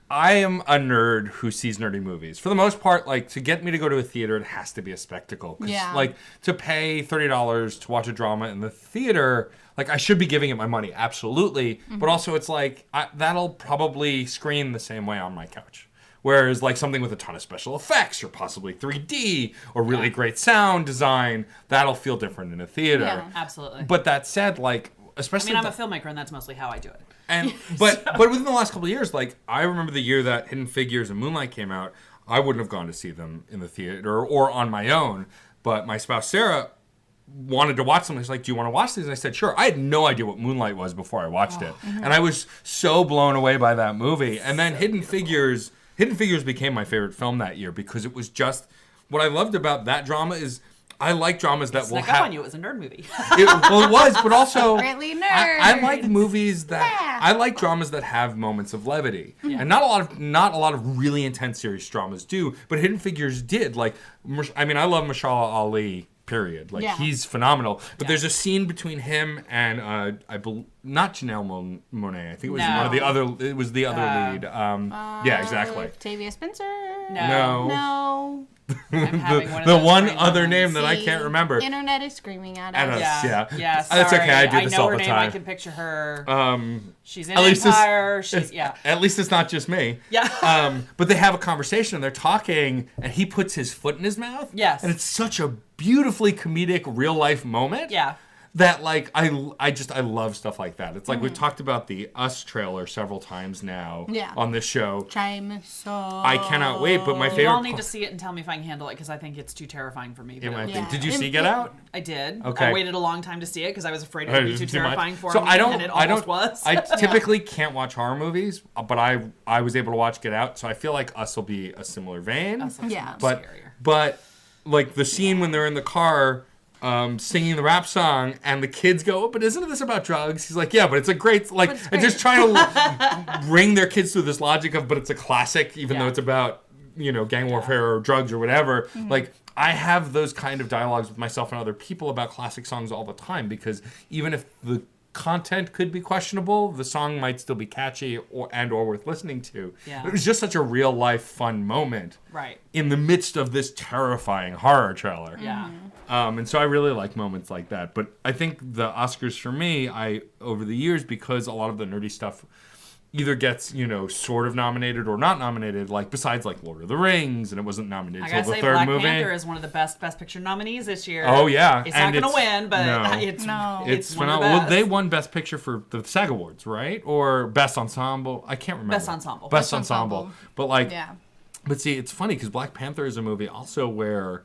I am a nerd who sees nerdy movies. For the most part, like, to get me to go to a theater, it has to be a spectacle. Yeah. Like, to pay $30 to watch a drama in the theater, like, I should be giving it my money, absolutely. But also, it's like, that'll probably screen the same way on my couch. Whereas, like, something with a ton of special effects or possibly 3D or really great sound design, that'll feel different in a theater. Yeah. Absolutely. But that said, like, especially... I'm a filmmaker, and that's mostly how I do it. And but within the last couple of years, like, I remember the year that Hidden Figures and Moonlight came out, I wouldn't have gone to see them in the theater or on my own. But my spouse Sarah wanted to watch them. She's like, "Do you want to watch these?" And I said, "Sure." I had no idea what Moonlight was before I watched it, and I was so blown away by that movie. And then Hidden Figures became my favorite film that year because it was just what I loved about that drama is. I like dramas that will have... on you. It was a nerd movie. It was, but also... Really nerd. I like movies that... I like dramas that have moments of levity. Yeah. And not a lot of really intense serious dramas do, but Hidden Figures did. Like, I mean, I love Mashallah Ali, period. Like, he's phenomenal. But there's a scene between him and, I believe... Not Janelle Monáe. I think it was one of the other... It was the other lead. Yeah, exactly. Octavia Spencer. No. I'm having one of the those one brain other moments. name that I can't remember. Internet is screaming at At us. us. Yeah. Yeah, That's sorry. okay. I do this know all her the name. time. I can picture her. She's in at least Empire. At least it's not just me. Yeah. But they have a conversation and they're talking, and he puts his foot in his mouth. Yes. And it's such a beautifully comedic real life moment. Yeah. That, like, I love stuff like that. It's like we've talked about the Us trailer several times now on this show. I cannot wait, but my favorite... You all need to see it and tell me if I can handle it, because I think it's too terrifying for me. Did you see Get Out? I did. Okay. I waited a long time to see it, because I was afraid it would be too terrifying for me, and it almost was. I typically can't watch horror movies, but I was able to watch Get Out, so I feel like Us will be a similar vein. But like, the scene when they're in the car... singing the rap song, and the kids go, "Oh, but isn't this about drugs?" He's like, "Yeah, but it's a great," like, and just trying to bring their kids through this logic of, but it's a classic, even though it's about, gang warfare or drugs or whatever. Like, I have those kind of dialogues with myself and other people about classic songs all the time, because even if the content could be questionable. The song might still be catchy or worth listening to. Yeah. It was just such a real life fun moment. Right. In the midst of this terrifying horror trailer. Yeah. And so I really like moments like that. But I think the Oscars for me, over the years, because a lot of the nerdy stuff either gets, sort of nominated or not nominated, like besides like Lord of the Rings, and it wasn't nominated until the third Black movie. Panther is one of the best Picture nominees this year. Oh yeah, it's not going to win, but it's phenomenal. Well, they won Best Picture for the SAG Awards, right? Or Best Ensemble? I can't remember. Best Ensemble. Best Ensemble. But like, yeah. But see, it's funny because Black Panther is a movie also where,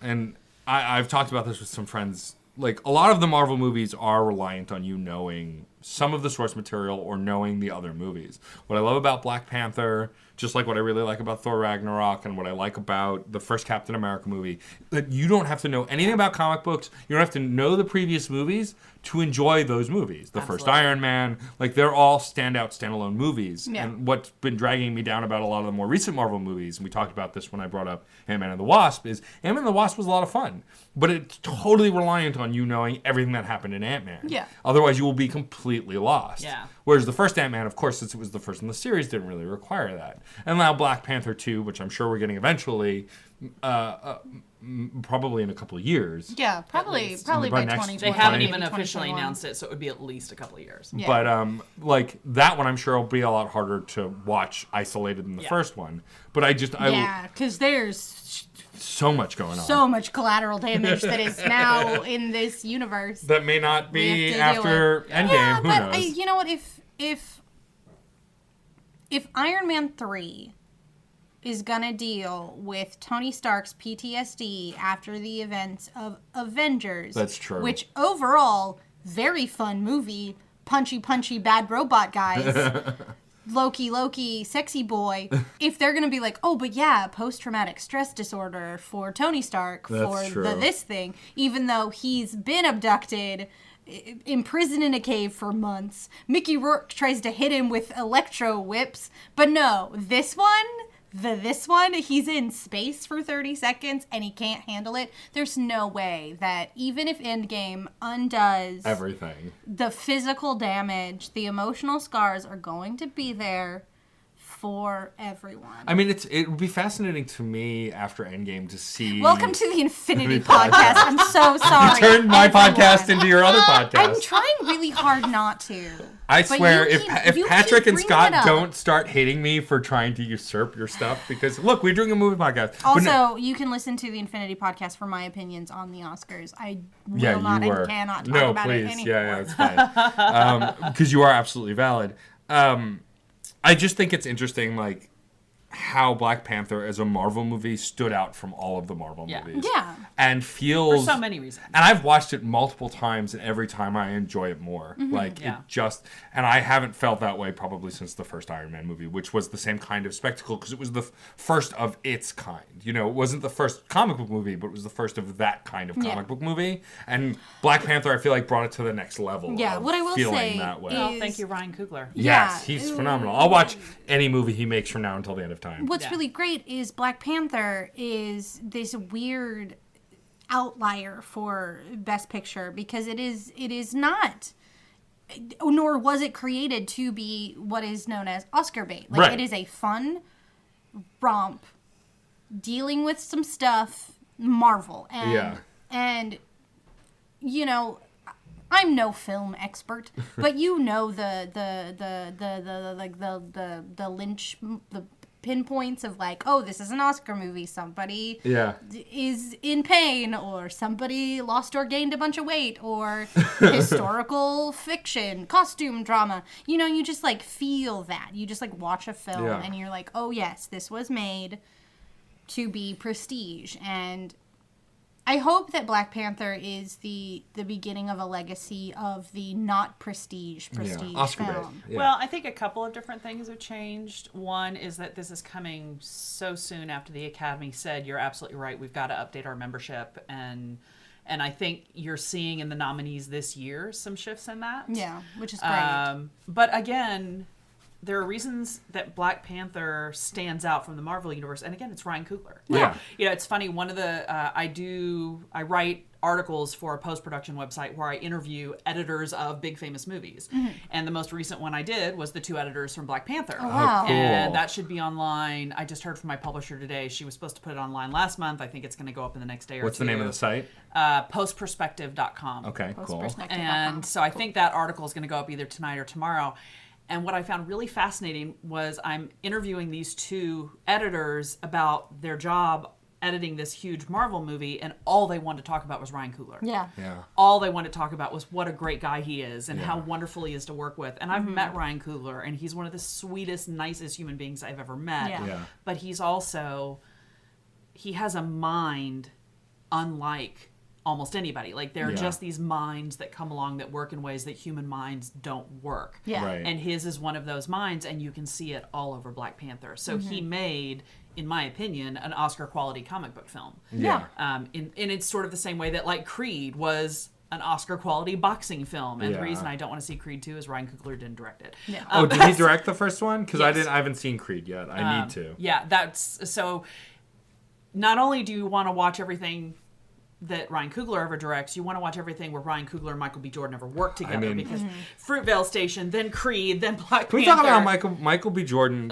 and I've talked about this with some friends. Like, a lot of the Marvel movies are reliant on you knowing some of the source material or knowing the other movies. What I love about Black Panther, just like what I really like about Thor Ragnarok and what I like about the first Captain America movie, that you don't have to know anything about comic books. You don't have to know the previous movies to enjoy those movies. The first Iron Man, like, they're all standalone movies. Yeah. And what's been dragging me down about a lot of the more recent Marvel movies, and we talked about this when I brought up Ant-Man and the Wasp, is Ant-Man and the Wasp was a lot of fun. But it's totally reliant on you knowing everything that happened in Ant-Man. Yeah. Otherwise, you will be completely lost. Yeah. Whereas the first Ant-Man, of course, since it was the first in the series, didn't really require that. And now Black Panther 2, which I'm sure we're getting eventually, probably in a couple of years. Yeah, probably by next- 2020. They haven't even 2021. officially announced it, so it would be at least a couple of years. Yeah. But like that one, I'm sure will be a lot harder to watch isolated than the first one. But Yeah, because there's so much going on. so much collateral damage that is now in this universe. That may not We be have to deal after with. Endgame. Yeah, Who but knows? you know what? If Iron Man 3 is gonna deal with Tony Stark's PTSD after the events of Avengers, That's true. Which overall, very fun movie, punchy bad robot guys. Loki, sexy boy. If they're gonna be like, oh, but yeah, post-traumatic stress disorder for Tony Stark That's for true. this thing, even though he's been abducted, imprisoned in a cave for months. Mickey Rourke tries to hit him with electro whips, but no, this one, he's in space for 30 seconds and he can't handle it. There's no way that even if Endgame undoes Everything. the physical damage, the emotional scars are going to be there for everyone. I mean, it would be fascinating to me after Endgame to see. Welcome to the Infinity Podcast. I'm so sorry. Turn my everyone. podcast into your other I'm podcast. trying really hard not to. I But swear, you if keep Patrick and bringing Scott it up. don't start hating me for trying to usurp your stuff, because look, we're doing a movie podcast. But Also, no- you can listen to the Infinity Podcast for my opinions on the Oscars. I will yeah, not you were. and cannot talk No, about please. it anymore. Yeah, it's fine. Because you are absolutely valid. I just think it's interesting, like, how Black Panther as a Marvel movie stood out from all of the Marvel movies. Yeah. And feels... For so many reasons. And I've watched it multiple times, and every time I enjoy it more. Like, Yeah. it just... And I haven't felt that way probably since the first Iron Man movie, which was the same kind of spectacle, because it was the first of its kind. You know, it wasn't the first comic book movie, but it was the first of that kind of comic book movie. And Black Panther, I feel like, brought it to the next level. Yeah, of what I will feeling say that way. is- Well, thank you, Ryan Coogler. Yes, Yeah. he's phenomenal. I'll watch any movie he makes from now until the end of time. What's Yeah. really great is Black Panther is this weird outlier for Best Picture because it is not, nor was it created to be what is known as Oscar bait. Like, Right. it is a fun romp dealing with some stuff, Marvel, and you know, I'm no film expert, but you know the Lynch, the pinpoints of like, oh, this is an Oscar movie. Somebody is in pain, or somebody lost or gained a bunch of weight, or historical fiction, costume drama. You know, you just like feel that. You just like watch a film and you're like, oh yes, this was made to be prestige. And I hope that Black Panther is the beginning of a legacy of the not prestige Oscar film. bait. Yeah. Well, I think a couple of different things have changed. One is that this is coming so soon after the Academy said, you're absolutely right, we've got to update our membership. And I think you're seeing in the nominees this year some shifts in that. Yeah, which is great. But again, there are reasons that Black Panther stands out from the Marvel universe, and again, it's Ryan Coogler. Yeah. It's funny. One of the I write articles for a post-production website where I interview editors of big famous movies, and the most recent one I did was the 2 editors from Black Panther. Oh, wow. cool. And that should be online. I just heard from my publisher today. She was supposed to put it online last month. I think it's going to go up in the next day or What's two. the name of the site? Postperspective.com. Okay, cool. And so I think that article is going to go up either tonight or tomorrow. And what I found really fascinating was I'm interviewing these 2 editors about their job editing this huge Marvel movie, and all they wanted to talk about was Ryan Coogler. Yeah. All they wanted to talk about was what a great guy he is and how wonderful he is to work with. And I've met Ryan Coogler, and he's one of the sweetest, nicest human beings I've ever met. Yeah. But he has a mind unlike almost anybody. Like, there are just these minds that come along that work in ways that human minds don't work. Yeah. Right. And his is one of those minds, and you can see it all over Black Panther. So he made, in my opinion, an Oscar quality comic book film. Yeah. And it's sort of the same way that, like, Creed was an Oscar quality boxing film, and the reason I don't want to see Creed 2 is Ryan Coogler didn't direct it. Yeah. Did he direct the first one? Because Yes. I haven't seen Creed yet. I need to. Yeah, that's so. Not only do you want to watch everything that Ryan Coogler ever directs, you want to watch everything where Ryan Coogler and Michael B. Jordan ever worked together, because Fruitvale Station, then Creed, then Black Panther. Can we talk about how Michael B. Jordan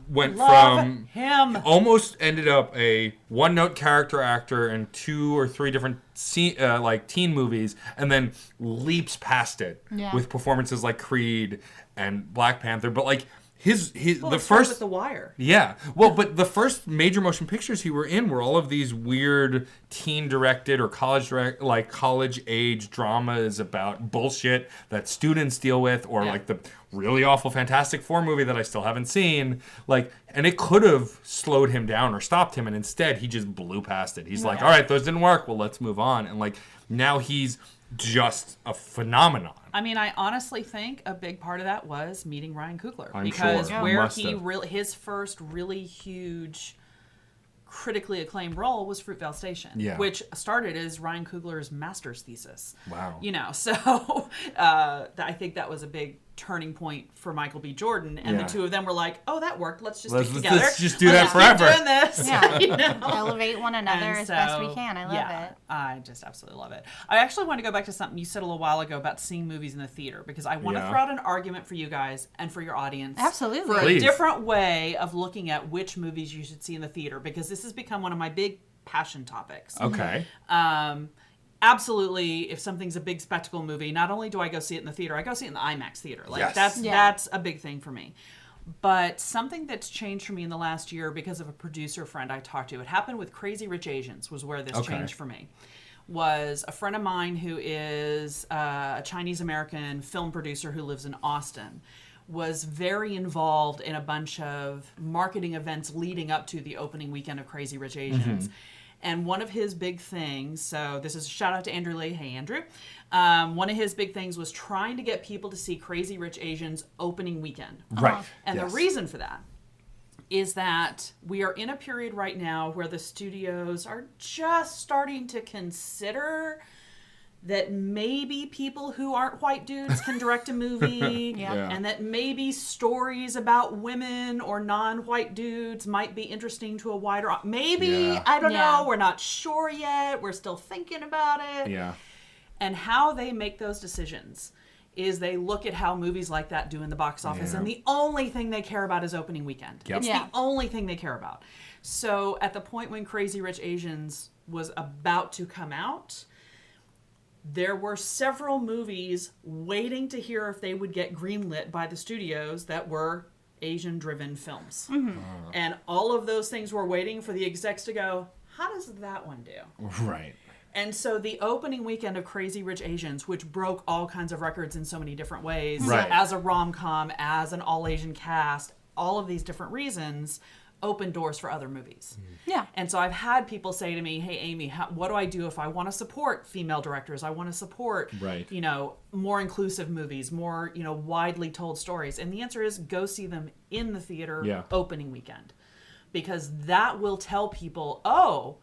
went Love from him. almost ended up a one-note character actor in 2 or 3 different teen movies, and then leaps past it with performances like Creed and Black Panther. But like the first with The Wire. Yeah. Well, but the first major motion pictures he were in were all of these weird teen-directed or college-age dramas about bullshit that students deal with, or like the really awful Fantastic Four movie that I still haven't seen. Like, and it could have slowed him down or stopped him, and instead he just blew past it. He's like, all right, those didn't work. Well, let's move on. And like, now he's just a phenomenon. I mean, I honestly think a big part of that was meeting Ryan Coogler. I'm because sure. where Must he have. his first really huge, critically acclaimed role was Fruitvale Station, which started as Ryan Coogler's master's thesis. Wow. So I think that was a big turning point for Michael B. Jordan, and the 2 of them were like, "Oh, that worked. Let's just stick together. Let's just do that forever. Keep doing this." Yeah. Elevate one another And as best we can. I love it. I just absolutely love it. I actually want to go back to something you said a little while ago about seeing movies in the theater, because I want to throw out an argument for you guys and for your audience. Absolutely. For Please. a different way of looking at which movies you should see in the theater, because this has become one of my big passion topics. Okay. Absolutely, if something's a big spectacle movie, not only do I go see it in the theater, I go see it in the IMAX theater. Like, that's a big thing for me. But something that's changed for me in the last year because of a producer friend I talked to, it happened with Crazy Rich Asians, was where this changed for me. Was a friend of mine who is a Chinese-American film producer who lives in Austin, was very involved in a bunch of marketing events leading up to the opening weekend of Crazy Rich Asians. And one of his big things, so this is a shout out to Andrew Lee. Hey, Andrew. One of his big things was trying to get people to see Crazy Rich Asians opening weekend. Right. And the reason for that is that we are in a period right now where the studios are just starting to consider that maybe people who aren't white dudes can direct a movie, and that maybe stories about women or non-white dudes might be interesting to a wider maybe, I don't know, we're not sure yet, we're still thinking about it. And how they make those decisions is they look at how movies like that do in the box office, and the only thing they care about is opening weekend. It's the only thing they care about. So at the point when Crazy Rich Asians was about to come out, there were several movies waiting to hear if they would get greenlit by the studios that were Asian-driven films. And all of those things were waiting for the execs to go, how does that one do? Right. And so the opening weekend of Crazy Rich Asians, which broke all kinds of records in so many different ways, as a rom-com, as an all-Asian cast, all of these different reasons, opened doors for other movies. And so I've had people say to me, hey, Amy, what do I do if I want to support female directors? I want to support, more inclusive movies, more, widely told stories. And the answer is go see them in the theater opening weekend. Because that will tell people, oh,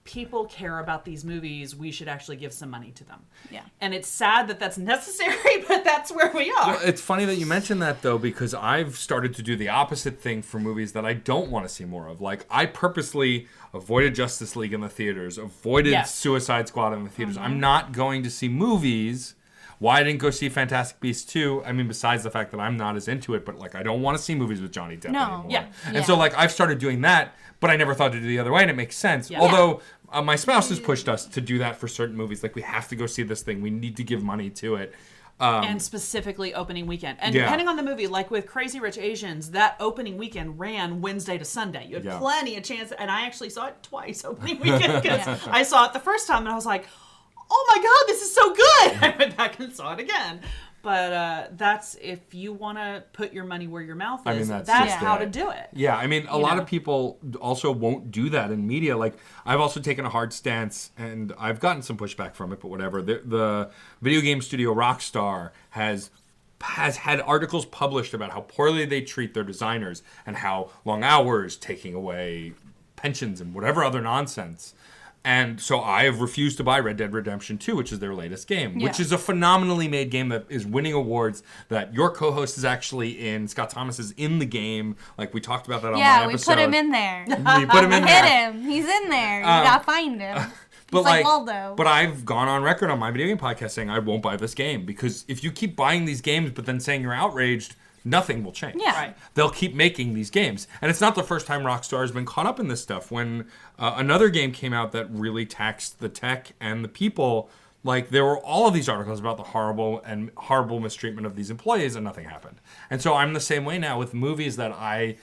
people care about these movies, we should actually give some money to them. Yeah. And it's sad that that's necessary, but that's where we are. Well, it's funny that you mentioned that, though, because I've started to do the opposite thing for movies that I don't want to see more of. Like, I purposely avoided Justice League in the theaters, avoided Suicide Squad in the theaters. I'm not going to see movies. Why I didn't go see Fantastic Beasts 2, I mean, besides the fact that I'm not as into it, but, like, I don't want to see movies with Johnny Depp anymore. Yeah. And so, like, I've started doing that, but I never thought to do the other way, and it makes sense. Yeah. Although, my spouse has pushed us to do that for certain movies. Like, we have to go see this thing. We need to give money to it. And specifically opening weekend. And depending on the movie, like with Crazy Rich Asians, that opening weekend ran Wednesday to Sunday. You had plenty of chance. And I actually saw it twice opening weekend because I saw it the first time and I was like, oh my God, this is so good. I went back and saw it again. But that's, if you want to put your money where your mouth is, I mean, that's how to do it. Yeah, I mean, a lot of people also won't do that in media. Like, I've also taken a hard stance, and I've gotten some pushback from it, but whatever. The video game studio Rockstar has had articles published about how poorly they treat their designers and how long hours, taking away pensions, and whatever other nonsense. And so I have refused to buy Red Dead Redemption 2, which is their latest game, which is a phenomenally made game that is winning awards, that your co-host is actually in. Scott Thomas is in the game. Like, we talked about that on my episode. Yeah, we put him in there. We put him in there. Hit him. He's in there. You gotta find him. But like Waldo. But I've gone on record on my video game podcast saying I won't buy this game, because if you keep buying these games but then saying you're outraged, nothing will change. Yeah. Right. They'll keep making these games. And it's not the first time Rockstar has been caught up in this stuff. When another game came out that really taxed the tech and the people, like, there were all of these articles about the horrible mistreatment of these employees, and nothing happened. And so I'm the same way now with movies that I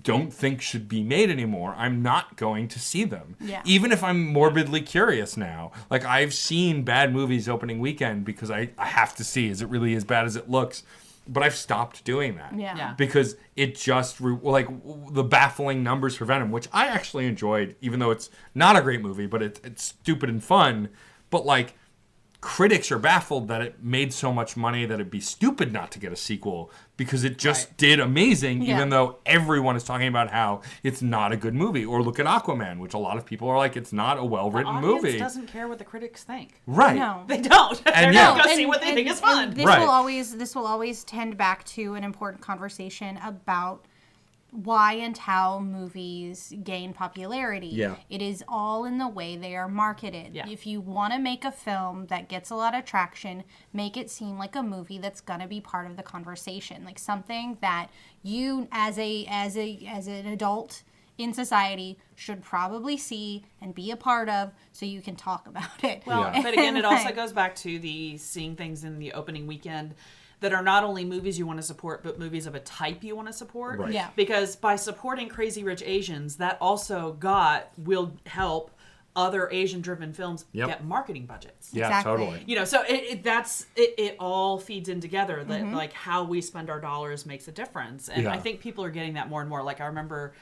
don't think should be made anymore. I'm not going to see them. Yeah. Even if I'm morbidly curious now. Like, I've seen bad movies opening weekend because I have to see, is it really as bad as it looks? But I've stopped doing that. Yeah. Because it just, like, the baffling numbers for Venom, which I actually enjoyed, even though it's not a great movie, but it's stupid and fun. But, like, critics are baffled that it made so much money that it'd be stupid not to get a sequel, because it just did amazing, even though everyone is talking about how it's not a good movie. Or look at Aquaman, which a lot of people are like, it's not a well-written movie. The audience doesn't care what the critics think. Right. No. They don't. And They're going to go see what they think is fun. This will always tend back to an important conversation about why and how movies gain popularity. Yeah. It is all in the way they are marketed. Yeah. If you want to make a film that gets a lot of traction, make it seem like a movie that's going to be part of the conversation, like something that you as an adult in society should probably see and be a part of, so you can talk about it. Well, but again, it also goes back to the seeing things in the opening weekend that are not only movies you want to support, but movies of a type you want to support. Right. Yeah. Because by supporting Crazy Rich Asians, that also will help other Asian-driven films get marketing budgets. Yeah, Exactly. totally. You know, so it all feeds in together. That like how we spend our dollars makes a difference, and I think people are getting that more and more. Like, I remember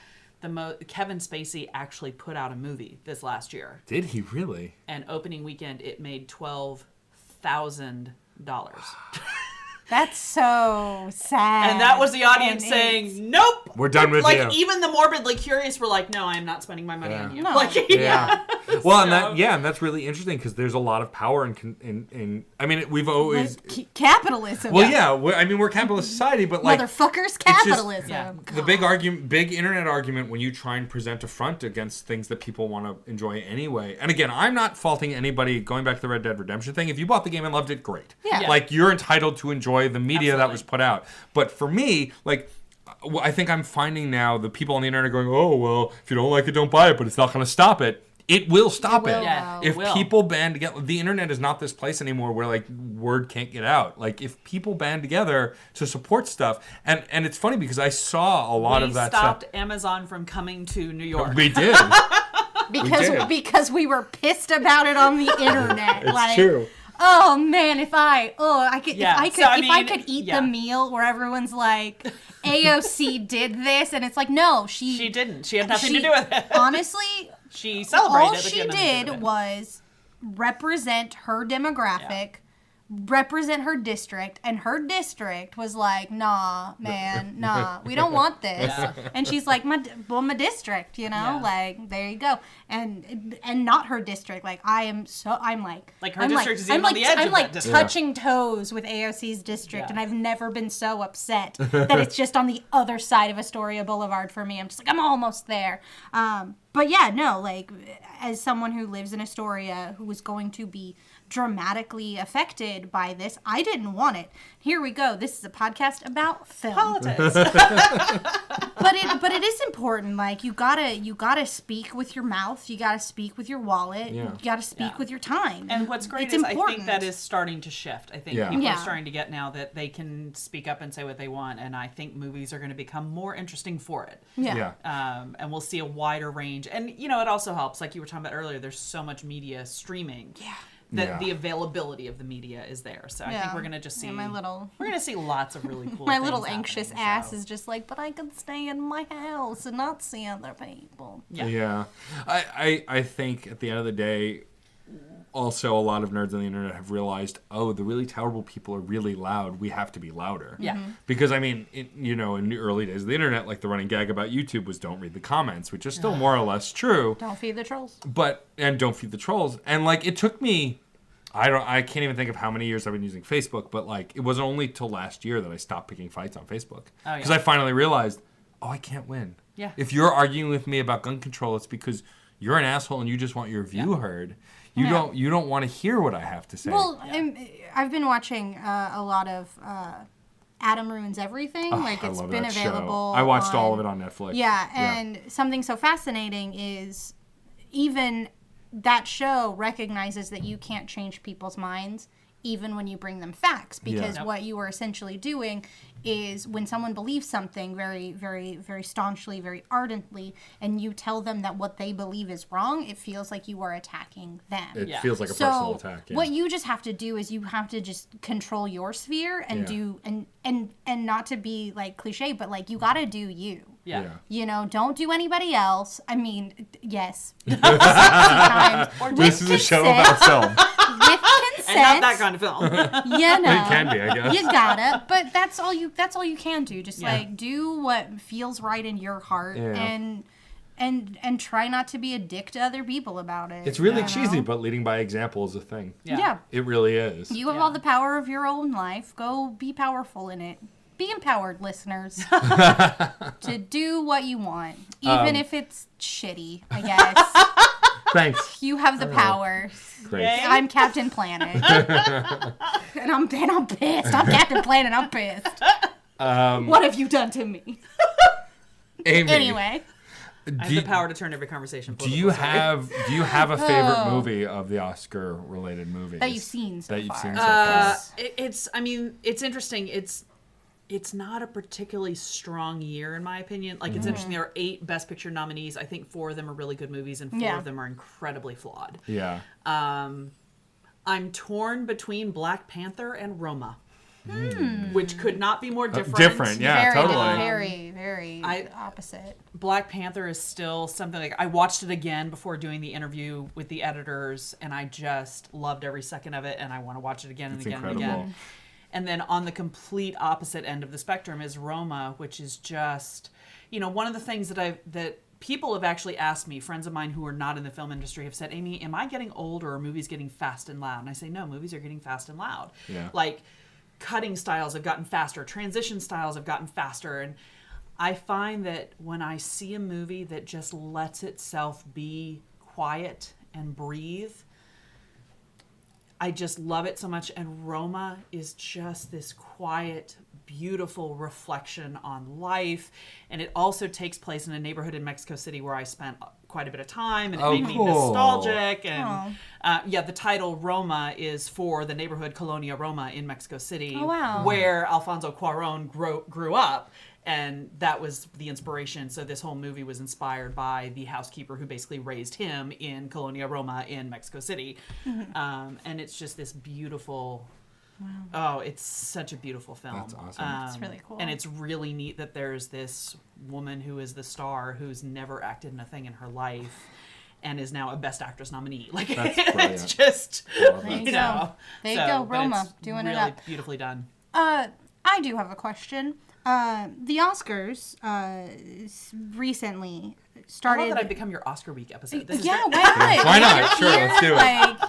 Kevin Spacey actually put out a movie this last year. Did he really? And opening weekend, it made $12,000. That's so sad. And that was the audience saying, nope. We're done with you. Like, even the morbidly curious were like, no, I am not spending my money on you. No. Like, Well, and that's really interesting, because there's a lot of power in I mean, we've always... Capitalism. Well, yeah, we're a capitalist society, but like... Motherfuckers, capitalism. The big internet argument when you try and present a front against things that people want to enjoy anyway. And again, I'm not faulting anybody, going back to the Red Dead Redemption thing. If you bought the game and loved it, great. Yeah. Like, you're entitled to enjoy the media that was put out. But for me, like, I think I'm finding now the people on the internet are going, oh, well, if you don't like it, don't buy it, but it's not going to stop it. It will stop it. Yeah, if people band together, the internet is not this place anymore where, like, word can't get out. Like, if people band together to support stuff, and it's funny because I saw a lot of that stuff. We stopped Amazon from coming to New York. We did. Because we were pissed about it on the internet. It's true. Oh man, if I could eat yeah. the meal where everyone's like, AOC did this, and it's like, no, she didn't. She had nothing to do with it. Honestly, she celebrated. All she did was represent her demographic represent her district, and her district was like, nah, man, nah, we don't want this. Yeah. And she's like, my district, you know, like, there you go. And not her district. Like, I'm like her district is even on the edge I'm of like that district. touching toes with AOC's district, and I've never been so upset that it's just on the other side of Astoria Boulevard for me. I'm just like, I'm almost there. But yeah, no, like, as someone who lives in Astoria who was going to be dramatically affected by this, I didn't want it. Here we go. This is a podcast about film. Politics. but it is important. Like, you gotta speak with your mouth. You gotta speak with your wallet. Yeah. You gotta speak with your time. And what's great it's is important. I think that is starting to shift. I think people are starting to get now that they can speak up and say what they want, and I think movies are going to become more interesting for it. Yeah. And we'll see a wider range. And, you know, it also helps, like you were talking about earlier, there's so much media streaming. Yeah. That the availability of the media is there. So I think we're going to just see... we're going to see lots of really cool my things little anxious happening, ass is just like, but I can stay in my house and not see other people. Yeah. I think at the end of the day, also a lot of nerds on the internet have realized, oh, the really terrible people are really loud. We have to be louder. Yeah. Mm-hmm. Because, I mean, in the early days of the internet, like the running gag about YouTube was don't read the comments, which is still more or less true. Don't feed the trolls. And don't feed the trolls. And, like, it took me... I can't even think of how many years I've been using Facebook, but like it wasn't only till last year that I stopped picking fights on Facebook. Because I finally realized, I can't win. Yeah. If you're arguing with me about gun control, it's because you're an asshole and you just want your view heard. You don't want to hear what I have to say. Well, I've been watching a lot of Adam Ruins Everything. It's been available. I watched all of it on Netflix. Yeah, and something so fascinating is even that show recognizes that you can't change people's minds even when you bring them facts, because what you are essentially doing is when someone believes something very, very, very staunchly, very ardently, and you tell them that what they believe is wrong, it feels like you are attacking them. It feels like a personal attack. Yeah. What you just have to do is you have to just control your sphere and do and not to be like cliche, but like you got to do you. Yeah. You know, don't do anybody else. I mean, yes. Sometimes. This is a show about film. With consent. And not that kind of film. You know. It can be, I guess. You gotta. But that's all you can do. Just like do what feels right in your heart and try not to be a dick to other people about it. It's really cheesy, but leading by example is a thing. Yeah. It really is. You have all the power of your own life. Go be powerful in it. Be empowered, listeners, to do what you want, even if it's shitty, I guess. Thanks. You have the power. Great. I'm Captain Planet. and I'm pissed. I'm Captain Planet. I'm pissed. What have you done to me? Amy, Anyway. I have the power to turn every conversation Do you have a favorite movie of the Oscar related movies That you've seen so far? It's interesting. It's not a particularly strong year, in my opinion. Like, it's interesting. There are 8 Best Picture nominees. I think 4 of them are really good movies, and 4 of them are incredibly flawed. Yeah. I'm torn between Black Panther and Roma, which could not be more different. Yeah, very, totally. Very, very opposite. Black Panther is still something like I watched it again before doing the interview with the editors, and I just loved every second of it, and I want to watch it again and again and again. And then on the complete opposite end of the spectrum is Roma, which is just, one of the things that people have actually asked me, friends of mine who are not in the film industry have said, Amy, am I getting old or are movies getting fast and loud? And I say, no, movies are getting fast and loud. Yeah. Like, cutting styles have gotten faster, transition styles have gotten faster. And I find that when I see a movie that just lets itself be quiet and breathe, I just love it so much. And Roma is just this quiet, beautiful reflection on life. And it also takes place in a neighborhood in Mexico City where I spent quite a bit of time, and it made me nostalgic. And the title Roma is for the neighborhood Colonia Roma in Mexico City, where Alfonso Cuarón grew up. And that was the inspiration. So this whole movie was inspired by the housekeeper who basically raised him in Colonia Roma in Mexico City. And it's just this beautiful... Wow. Oh, it's such a beautiful film. That's awesome. It's really cool. And it's really neat that there's this woman who is the star who's never acted in a thing in her life. and is now a Best Actress nominee. Like, That's it's brilliant. just, There you you go. know. There you go, but Roma, it's doing really it up. beautifully done. I do have a question. The Oscars recently I started. love that I've become your Oscar week episode. This is yeah, great. why not? Why not? You're Sure, here, let's do it. Like,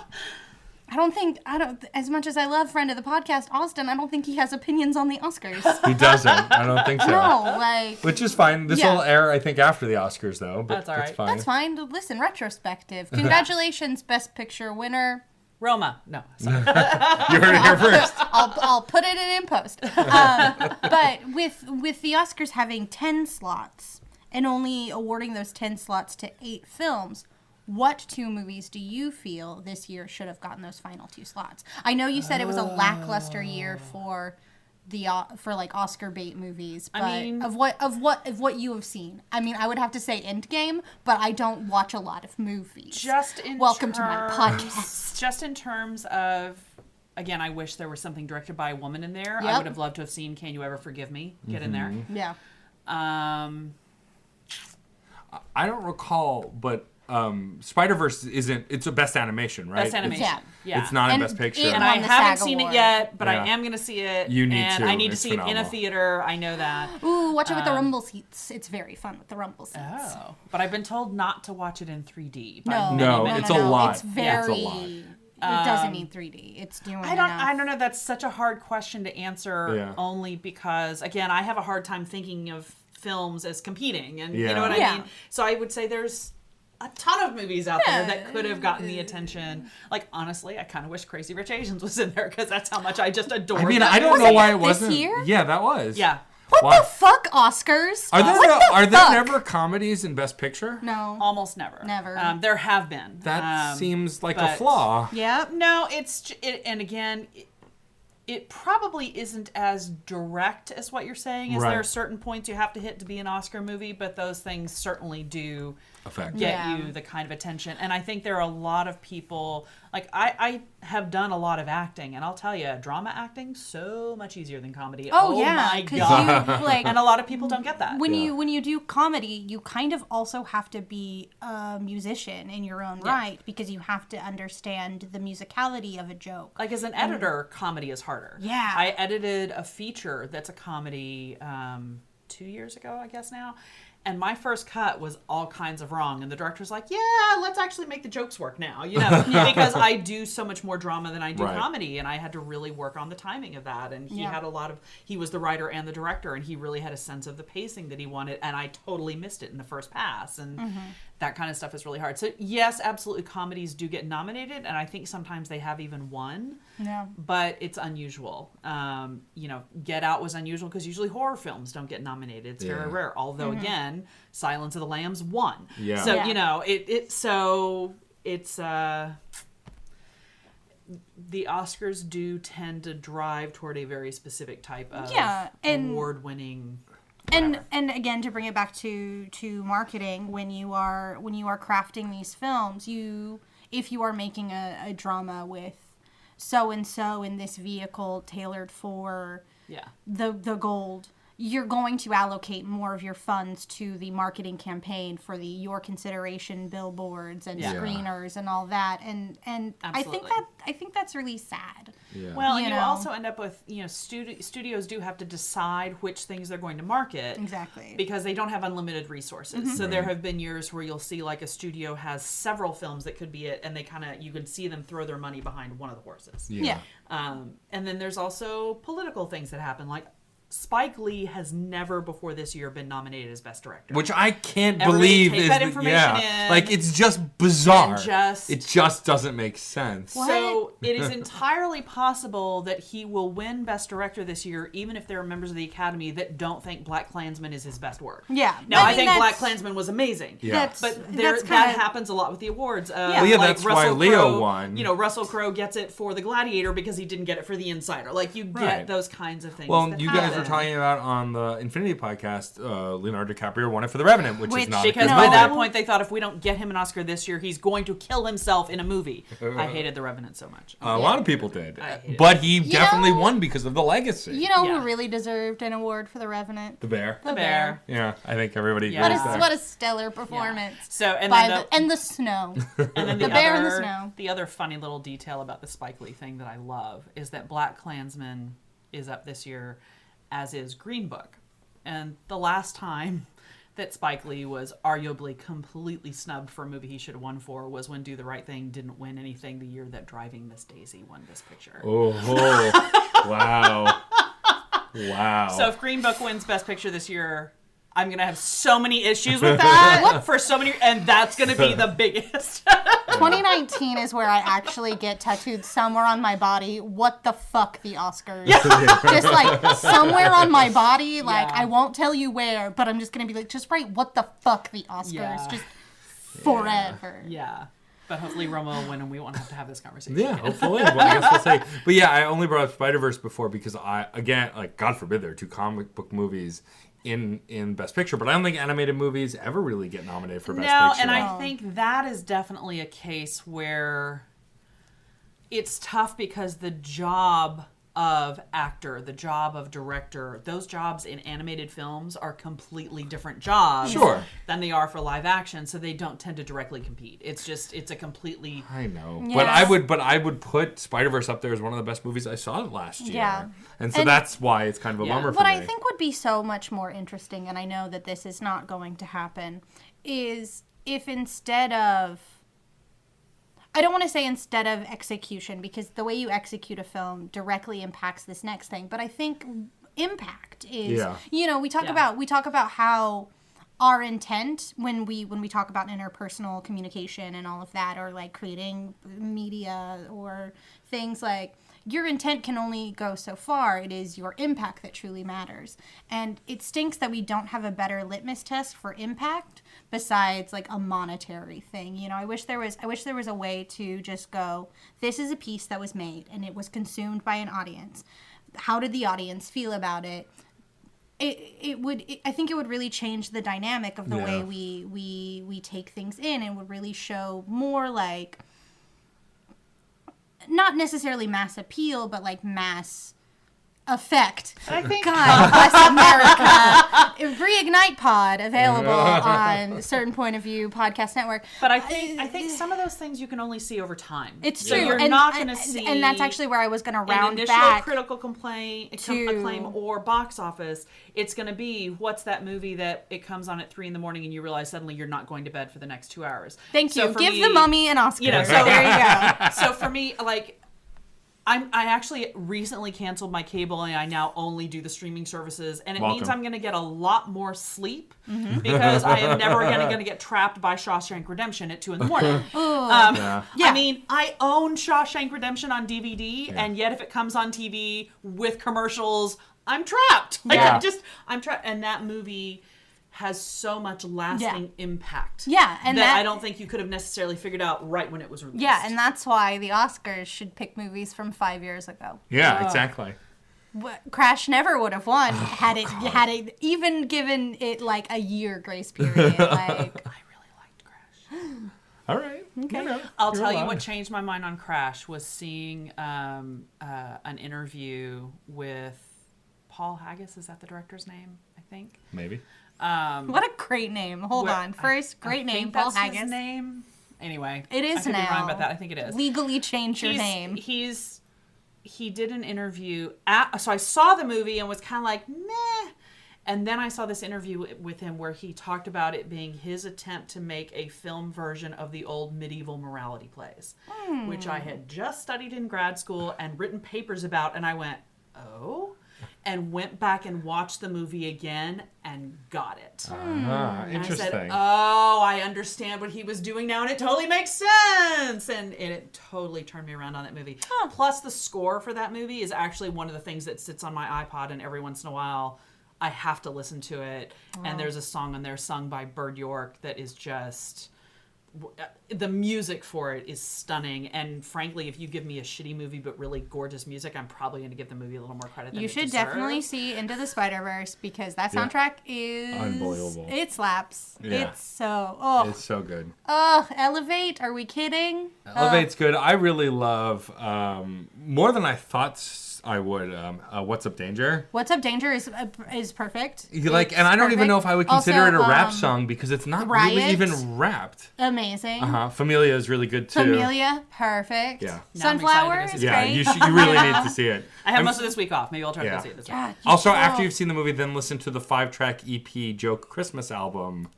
I don't. As much as I love friend of the podcast, Austin, I don't think he has opinions on the Oscars. He doesn't. I don't think so. No, like. Which is fine. This Yeah. will air, I think, after the Oscars, though. But That's all right. It's fine. That's fine. Listen, retrospective. Congratulations, Best Picture winner. Roma. No, sorry. You heard it here first. I'll put it in post. But with the Oscars having 10 slots and only awarding those 10 slots to 8 films, what 2 movies do you feel this year should have gotten those final 2 slots? I know you said it was a lackluster year for like Oscar bait movies, but I mean, of what you have seen. I mean, I would have to say Endgame, but I don't watch a lot of movies. Welcome to my podcast. Just in terms of, again, I wish there was something directed by a woman in there. I Yep. would have loved to have seen Can You Ever Forgive Me get in there. Yeah. I don't recall, but Spider-Verse it's a best animation, right? Best animation. Yeah. It's not in And Best Picture. it And won I the haven't SAG seen Award. it yet, but Yeah. I am going to see it. You need and to. I need to It's see it in a phenomenal. theater. I know that. Ooh, watch it with the rumble seats. It's very fun with the rumble seats. Oh. But I've been told not to watch it in 3D. by No, many, No, many it's people. a lot. It's Yeah, it's a very. lot. It doesn't need 3D. It's doing. I don't know. That's such a hard question to answer. Yeah. Only because, again, I have a hard time thinking of films as competing, and you Yeah. know what I Yeah. mean. So I would say there's a ton of movies out there that could have gotten the attention. Like, honestly, I kind of wish Crazy Rich Asians was in there because that's how much I just adore. I mean, that I don't movie. know why it this wasn't. year? Yeah, that was. Yeah. What Why- the fuck, Oscars? Are there What the fuck? never comedies in Best Picture? No. Almost never. Never. There have been. That seems like a but- flaw. Yep. No, and again, it probably isn't as direct as what you're saying. Is Right. there are certain points you have to hit to be an Oscar movie, but those things certainly do Effect. get Yeah. you the kind of attention. And I think there are a lot of people, like I have done a lot of acting, and I'll tell you, drama acting so much easier than comedy. Oh, yeah, my 'cause god! you, like, And a lot of people don't get that. when Yeah. you do comedy, you kind of also have to be a musician in your own right because you have to understand the musicality of a joke. Like, as an editor, comedy is harder. Yeah. I edited a feature that's a comedy 2 years ago, I guess now. And my first cut was all kinds of wrong. And the director's like, yeah, let's actually make the jokes work now, you know, because I do so much more drama than I do Right. comedy. And I had to really work on the timing of that. And he Yeah. had he was the writer and the director, and he really had a sense of the pacing that he wanted. And I totally missed it in the first pass. And that kind of stuff is really hard. So yes, absolutely, comedies do get nominated. And I think sometimes they have even won. Yeah. But it's unusual. You know, Get Out was unusual because usually horror films don't get nominated. It's very Yeah. rare. Although again, Silence of the Lambs won. Yeah. So Yeah. you know it's the Oscars do tend to drive toward a very specific type of and award-winning. And again, to bring it back to marketing, when you are crafting these films, if you are making a drama with so and so in this vehicle tailored for Yeah. the gold, you're going to allocate more of your funds to the marketing campaign for your consideration billboards and Yeah. screeners and all that, and I think Absolutely. that's really sad. Yeah. Well, and You you know. also end up with, studios do have to decide which things they're going to market. Exactly. Because they don't have unlimited resources. So there have been years where you'll see like a studio has several films that could be it, and you can see them throw their money behind one of the horses. Yeah. And then there's also political things that happen. Like Spike Lee has never before this year been nominated as Best Director. Which I can't Everybody believe take is that information in. like it's just bizarre. And it just doesn't make sense. So it is entirely possible that he will win Best Director this year, even if there are members of the Academy that don't think Black Klansman is his best work. Yeah. Now, I mean, think that's- Black Klansman was amazing. Yeah. But that's that happens a lot with the awards. Well, yeah, that's why Leo won. You know, Russell Crowe gets it for The Gladiator because he didn't get it for The Insider. Like, you get Right. those kinds of things. Well, that you guys happen. were talking about on the Infinity podcast, Leonardo DiCaprio won it for The Revenant, which is not because a good by movie. that point they thought if we don't get him an Oscar this year, he's going to kill himself in a movie. I hated The Revenant so much. A lot of people did, hated but he definitely won because of the legacy. You know who really deserved an award for The Revenant? The bear. The bear. Yeah, I think everybody. Yeah. agrees there. What a stellar performance. Yeah. So and By then and the snow. and then the bear in the snow. The other funny little detail about the Spike Lee thing that I love is that BlacKkKlansman is up this year, as is Green Book. And the last time that Spike Lee was arguably completely snubbed for a movie he should have won for was when Do the Right Thing didn't win anything the year that Driving Miss Daisy won Best Picture. Oh, wow. Wow. So if Green Book wins Best Picture this year, I'm going to have so many issues with that for so many, and that's going to be the biggest. 2019 is where I actually get tattooed somewhere on my body. What the fuck, the Oscars? Just like somewhere on my body. Like I won't tell you where, but I'm just gonna be like, just write what the fuck, the Oscars, just forever. Yeah. But hopefully Roma will win and we won't have to have this conversation. Yeah, hopefully. Well, I guess we'll say. But yeah, I only brought up Spider-Verse before because God forbid, there are 2 comic book movies in Best Picture, but I don't think animated movies ever really get nominated for Best Picture. No, and I think that is definitely a case where it's tough because the job of actor, the job of director, those jobs in animated films are completely different jobs than they are for live action, so they don't tend to directly compete. It's a completely... I know. Yeah. But I would put Spider-Verse up there as one of the best movies I saw last year. Yeah. And so that's why it's kind of a bummer for What me. I think would be so much more interesting, and I know that this is not going to happen, is if instead of... I don't want to say instead of execution, because the way you execute a film directly impacts this next thing. But I think impact is, we talk about how our intent when we talk about interpersonal communication and all of that, or like creating media or things like, your intent can only go so far. It is your impact that truly matters. And it stinks that we don't have a better litmus test for impact besides like a monetary thing. I wish there was a way to just go, this is a piece that was made and it was consumed by an audience. How did the audience feel about it? I think it would really change the dynamic of the way we take things in, and would really show more like, not necessarily mass appeal, but like mass effect. I think God bless America. Reignite Pod available on Certain Point of View Podcast Network. But I think some of those things you can only see over time. It's so true. You're not going to see, and that's actually where I was going to round an initial back. critical acclaim or box office. It's going to be, what's that movie that it comes on at 3 a.m. and you realize suddenly you're not going to bed for the next 2 hours. Thank you. So Give The Mummy an Oscar. So there you go. So for me, like, I actually recently canceled my cable, and I now only do the streaming services, and it means I'm going to get a lot more sleep because I am never going to get trapped by Shawshank Redemption at 2 a.m. I mean, I own Shawshank Redemption on DVD, and yet if it comes on TV with commercials, I'm trapped. Like I'm trapped, and that movie has so much lasting impact. Yeah, and that I don't think you could have necessarily figured out right when it was released. Yeah, and that's why the Oscars should pick movies from 5 years ago. Yeah, exactly. Crash never would have won had it even given it like a year grace period. Like, I really liked Crash. All right. Okay. I'll tell you what changed my mind on Crash was seeing an interview with Paul Haggis. Is that the director's name? I think. Maybe. What a great name. Hold on. First, great name, Paul Haggis. His name. Anyway. It is I could now. be wrong about that. I think it is. Legally change your name. He did an interview. So I saw the movie and was kind of like, meh. And then I saw this interview with him where he talked about it being his attempt to make a film version of the old medieval morality plays, which I had just studied in grad school and written papers about. And I went, oh? And went back and watched the movie again and got it. Interesting. And I said, oh, I understand what he was doing now, and it totally makes sense. And it totally turned me around on that movie. Plus, the score for that movie is actually one of the things that sits on my iPod, and every once in a while, I have to listen to it. Wow. And there's a song on there sung by Bird York that is just the music for it is stunning. And frankly, if you give me a shitty movie but really gorgeous music, I'm probably going to give the movie a little more credit than You it should deserves. definitely see Into the Spider-Verse because that soundtrack is unbelievable. It slaps. Yeah. It's so It's so good. Elevate. Are we kidding? Elevate's good. I really love more than I thought I would. What's Up Danger? What's Up Danger is perfect. And I don't even know if I would consider it a rap song because it's not really even rapped. Amazing. Familia is really good too. Familia, perfect. Yeah. Sunflower is great. You really need to see it. I have most of this week off. Maybe I'll try to go see it this week. Yeah, Also, after you've seen the movie, then listen to the 5-track EP Joke Christmas album.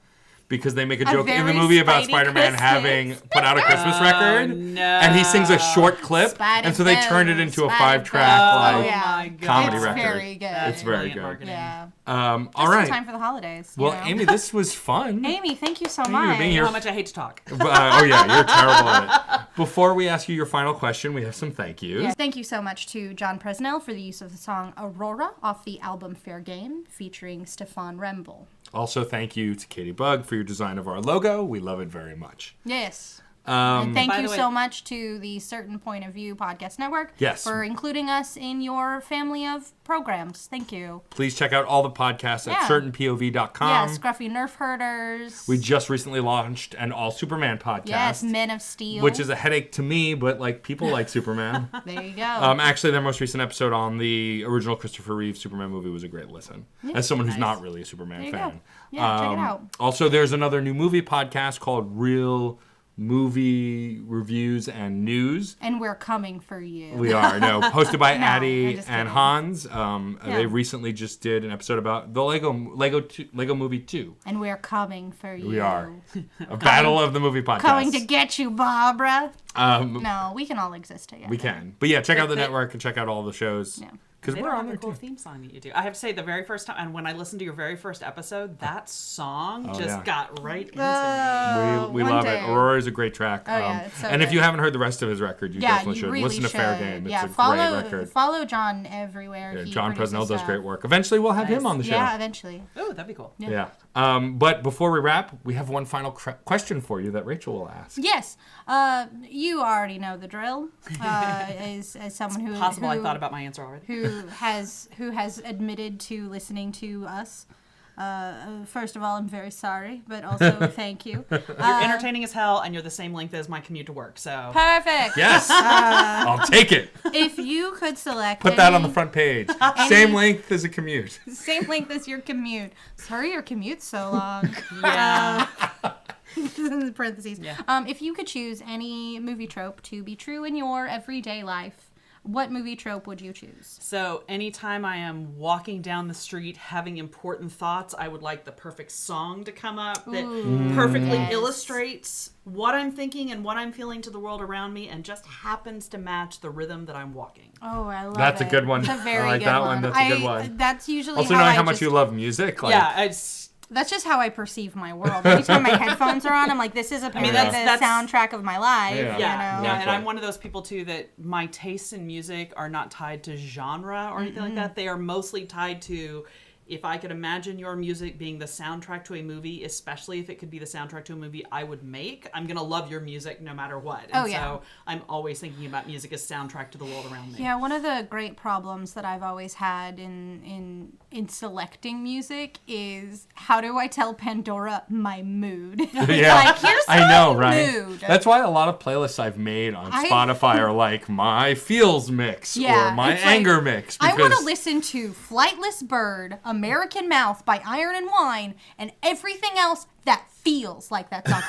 Because they make a joke in the movie about Spider-Man having put out a Christmas record, no. and he sings a short clip, and so they turned it into a 5-track comedy record. It's very good. It's very good. Marketing. Yeah. All Just right. in time for the holidays. Well, Amy, this was fun. Amy, thank you so you much. for being You here. know how much I hate to talk. Oh yeah, you're terrible at it. Before we ask you your final question, we have some thank yous. Yes, thank you so much to John Presnell for the use of the song Aurora off the album Fair Game featuring Stefan Remble. Also, thank you to Katie Bug for your design of our logo. We love it very much. Yes. And thank By you the way- so much to the Certain Point of View Podcast Network for including us in your family of programs. Thank you. Please check out all the podcasts at certainpov.com. Yeah, Scruffy Nerf Herders. We just recently launched an all Superman podcast. Yes, Men of Steel. Which is a headache to me, but like people like Superman. There you go. Actually, their most recent episode on the original Christopher Reeve Superman movie was a great listen. As someone who's not really a Superman fan. Go. Yeah, check it out. Also, there's another new movie podcast called Real Movie Reviews and News. And we're coming for you. We are, hosted by No, Addie I'm just and kidding. Hans. They recently just did an episode about the Lego Movie 2. And we're coming for you. We are. A battle of the movie podcast. Coming to get you, Barbara. Um, No, we can all exist together. we can. But yeah, check out the network and check out all the shows. Yeah. Because They we're don't on have there a cool too. theme song that you do. I have to say, the very first time, and when I listened to your very first episode, that song yeah. got right into me. We one love day. it. Aurora is a great track. Oh, yeah, it's so and if good. you haven't heard the rest of his record, you definitely you should. really Listen to Fair Game. It's a follow, great record. Follow John everywhere. Yeah, He John produces Presnell does stuff. great work. Eventually, we'll have him on the show. Yeah, eventually. Oh, that'd be cool. Yeah. But before we wrap, we have one final question for you that Rachel will ask. Yes, you already know the drill. As someone who Possible I thought about my answer already. who has admitted to listening to us. First of all, I'm very sorry, but also thank you. You're entertaining as hell, and you're the same length as my commute to work, so... Perfect. Yes! I'll take it. If you could select Put that on the front page. Same length as a commute. same length as your commute. Sorry, your commute's so long. Yeah. Parentheses. Yeah. If you could choose any movie trope to be true in your everyday life, what movie trope would you choose? So anytime I am walking down the street having important thoughts, I would like the perfect song to come up that perfectly illustrates what I'm thinking and what I'm feeling to the world around me and just happens to match the rhythm that I'm walking. Oh, I love That's it. a good one. That's a very I like good that one. That's a good one. That's usually Also, how knowing I how much just, you love music. Like, Yeah, That's just how I perceive my world. Every time my headphones are on, I'm like, this is apparently that's- the soundtrack of my life. Yeah. You know? Yeah, and Exactly. I'm one of those people too that my tastes in music are not tied to genre or anything like that. They are mostly tied to if I could imagine your music being the soundtrack to a movie, especially if it could be the soundtrack to a movie I would make, I'm going to love your music no matter what. And so I'm always thinking about music as soundtrack to the world around me. Yeah, one of the great problems that I've always had in selecting music is how do I tell Pandora my mood? Yeah, Like, here's I know, my right? mood. That's why a lot of playlists I've made on Spotify are like my feels mix Yeah, or my it's like, anger mix. I want to because- listen to Flightless Bird, American Mouth by Iron and Wine, and everything else that feels like that song.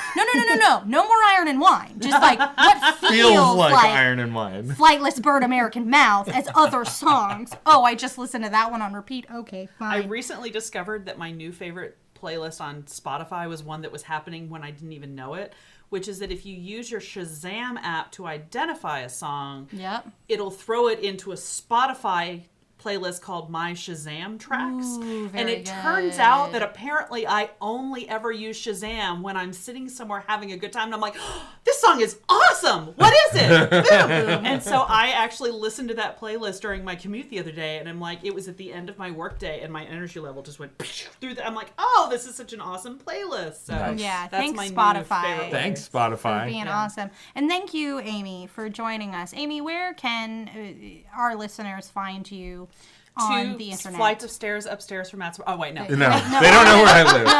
No more Iron and Wine. Just like what feels like like Iron and Wine. Flightless Bird, American Mouth as other songs. Oh, I just listened to that one on repeat. Okay, I fine. recently discovered that my new favorite playlist on Spotify was one that was happening when I didn't even know it, which is that if you use your Shazam app to identify a song, Yep. it'll throw it into a Spotify playlist called My Shazam Tracks. Ooh, and it turns out that apparently I only ever use Shazam when I'm sitting somewhere having a good time. And I'm like, oh, this song is awesome. What is it? And so I actually listened to that playlist during my commute the other day. And I'm like, it was at the end of my workday and my energy level just went through I'm like, oh, this is such an awesome playlist. So yeah, that's thanks my Spotify. Thanks Spotify. For being awesome. And thank you, Amy, for joining us. Amy, where can our listeners find you on the internet? Flights of stairs upstairs from Matt's. Oh, wait, no. No, they don't know where I live. No,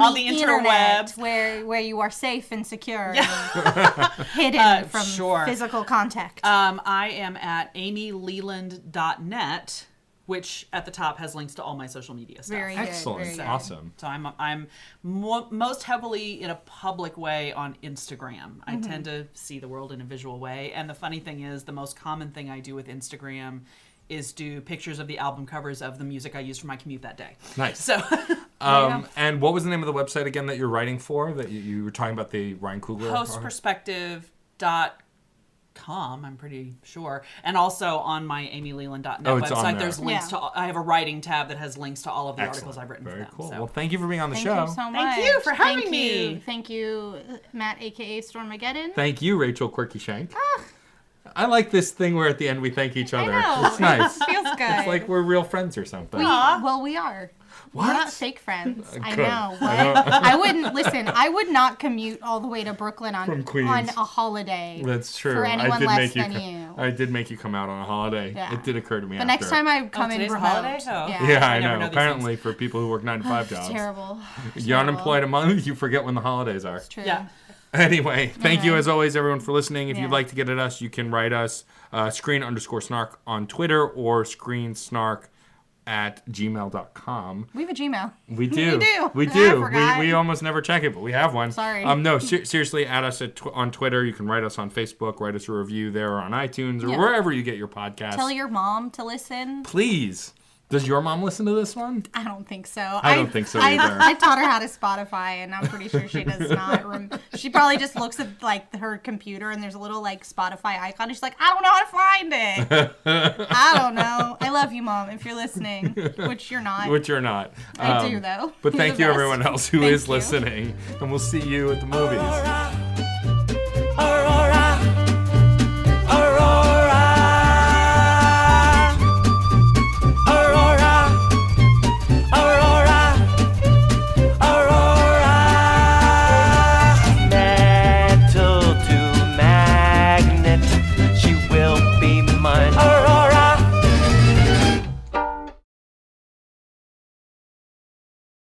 on the internet, interwebs. where you are safe and secure and hidden from physical contact. I am at amyleland.net, which at the top has links to all my social media stuff. Very good. Excellent. Very good. Awesome. So I'm most heavily in a public way on Instagram. I tend to see the world in a visual way. And the funny thing is, the most common thing I do with Instagram is do pictures of the album covers of the music I used for my commute that day. Nice. So, and what was the name of the website again that you're writing for? That you were talking about the Ryan Coogler? Postperspective.com, I'm pretty sure. And also on my amyleland.net website, there's links to. I have a writing tab that has links to all of the articles I've written for them. Very cool. So. Well, thank you for being on the show. Thank you so much. Thank you for having me. Thank you, Matt, aka Stormageddon. Thank you, Rachel Quirky Shank. I like this thing where at the end we thank each other. I know. It's nice. Feels good. It's like we're real friends or something. We are. What? We're not fake friends. I Good. know. I wouldn't listen. I would not commute all the way to Brooklyn From Queens. on a holiday. That's true. For anyone less than you. I did make you come out on a holiday. Yeah. It did occur to me The after. next time I come in today's a remote. holiday? Oh. Yeah, I never know. know these Apparently for people who work 9 to 5 jobs. Terrible. You're unemployed a month, you forget when the holidays are. It's true. Yeah. Anyway, thank you Okay. as always, everyone, for listening. If Yeah. you'd like to get at us, you can write us screen_snark on Twitter or screensnark@gmail.com. We have a Gmail. We do. We do. I forgot. We almost never check it, but we have one. Sorry. No, seriously, add us on Twitter. You can write us on Facebook, write us a review there or on iTunes or Yeah. wherever you get your podcasts. Tell your mom to listen. Please. Does your mom listen to this one? I don't think so. I don't think so either. I taught her how to Spotify, and I'm pretty sure she does not. She probably just looks at like her computer, and there's a little like Spotify icon. And she's like, I don't know how to find it. I don't know. I love you, Mom, if you're listening, which you're not. Which you're not. I do though. But You're thank the you, best. everyone else who Thank is you. listening. And we'll see you at the movies.